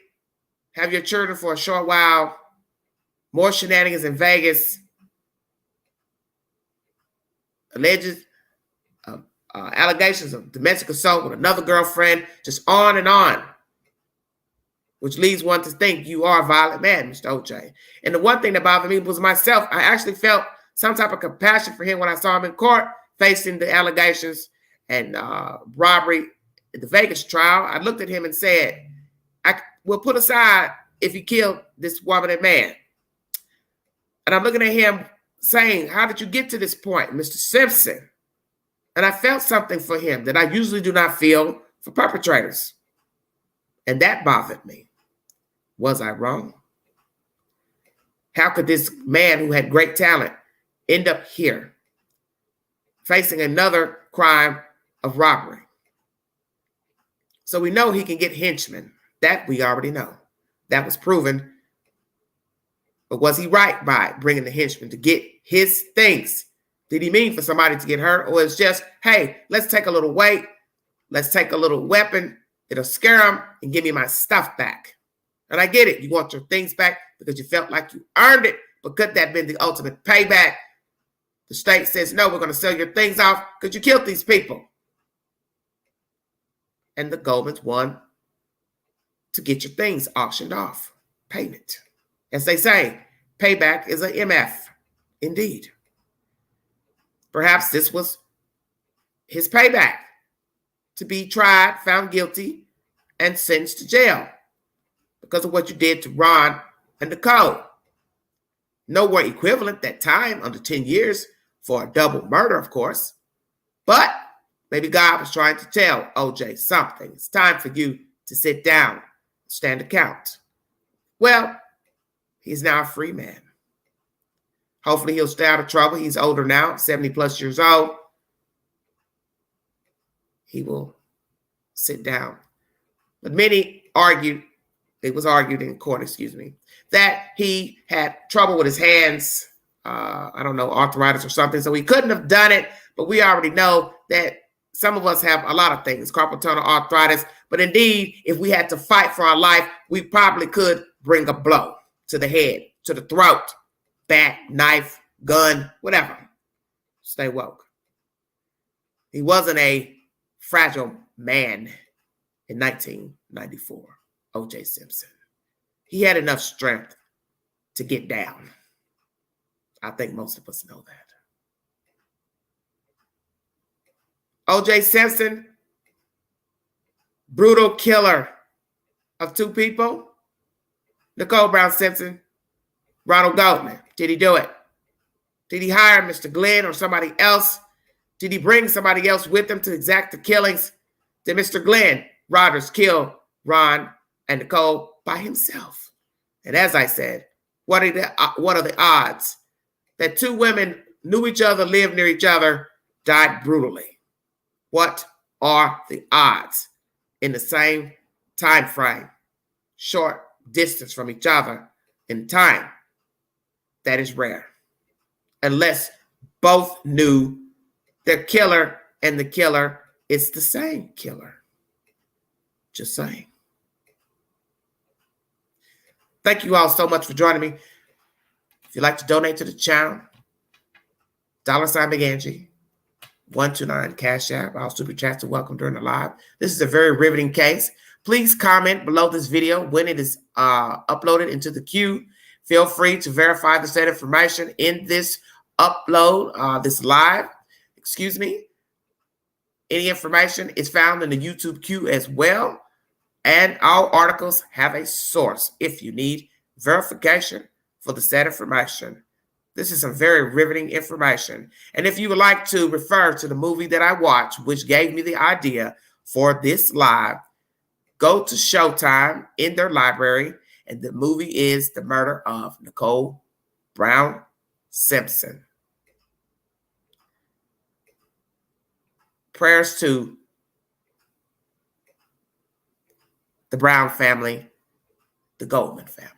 Have your children for a short while. More shenanigans in Vegas. Alleged allegations of domestic assault with another girlfriend. Just on and on. Which leads one to think you are a violent man, Mr. O.J. And the one thing that bothered me was myself. I actually felt some type of compassion for him when I saw him in court facing the allegations and robbery at the Vegas trial. I looked at him and said, we'll put aside if he killed this woman and man. And I'm looking at him saying, how did you get to this point, Mr. Simpson? And I felt something for him that I usually do not feel for perpetrators. And that bothered me. Was I wrong? How could this man who had great talent end up here, facing another crime of robbery? So we know he can get henchmen. That we already know. That was proven. But was he right by bringing the henchmen to get his things? Did he mean for somebody to get hurt? Or it's just, hey, let's take a little weight. Let's take a little weapon. It'll scare them and give me my stuff back. And I get it. You want your things back because you felt like you earned it. But could that have been the ultimate payback? The state says, no, we're going to sell your things off because you killed these people. And the Goldmans won to get your things auctioned off. Payment. As they say, payback is a MF. Indeed. Perhaps this was his payback to be tried, found guilty, and sentenced to jail because of what you did to Ron and Nicole. Nowhere equivalent that time under 10 years for a double murder, of course. But maybe God was trying to tell OJ something. It's time for you to sit down, stand account. Well, he's now a free man. Hopefully he'll stay out of trouble. He's older now, 70 plus years old. He will sit down. But many argued, it was argued in court, that he had trouble with his hands, I don't know, arthritis or something, so he couldn't have done it. But we already know that some of us have a lot of things, carpal tunnel arthritis. But indeed, if we had to fight for our life, we probably could bring a blow to the head, to the throat, bat, knife, gun, whatever. Stay woke. He wasn't a fragile man in 1994, O.J. Simpson. He had enough strength to get down. I think most of us know that. O.J. Simpson, brutal killer of two people. Nicole Brown Simpson, Ronald Goldman. Did he do it? Did he hire Mr. Glenn or somebody else? Did he bring somebody else with him to exact the killings? Did Mr. Glenn Rogers kill Ron and Nicole by himself? And as I said, what are the odds that two women knew each other, lived near each other, died brutally? What are the odds in the same time frame, short distance from each other in time? That is rare. Unless both knew the killer and the killer is the same killer. Just saying. Thank you all so much for joining me. If you'd like to donate to the channel, $ Big Angie, 129 Cash App. All super chats are welcome during the live. This is a very riveting case. Please comment below this video when it is uploaded into the queue. Feel free to verify the said information in this upload, this live. Any information is found in the YouTube queue as well. And all articles have a source if you need verification for the said information. This is some very riveting information. And if you would like to refer to the movie that I watched, which gave me the idea for this live, go to Showtime in their library. And the movie is The Murder of Nicole Brown Simpson. Prayers to the Brown family, the Goldman family.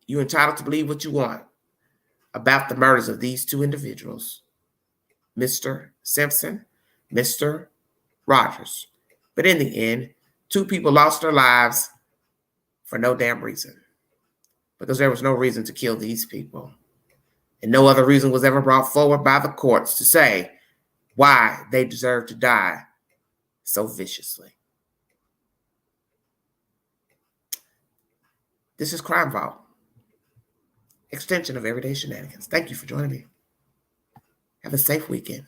You're entitled to believe what you want about the murders of these two individuals, Mr. Simpson, Mr. Rogers. But in the end, two people lost their lives for no damn reason, because there was no reason to kill these people. And no other reason was ever brought forward by the courts to say why they deserve to die so viciously. This is Crime Vault, extension of Everyday Shenanigans. Thank you for joining me. Have a safe weekend.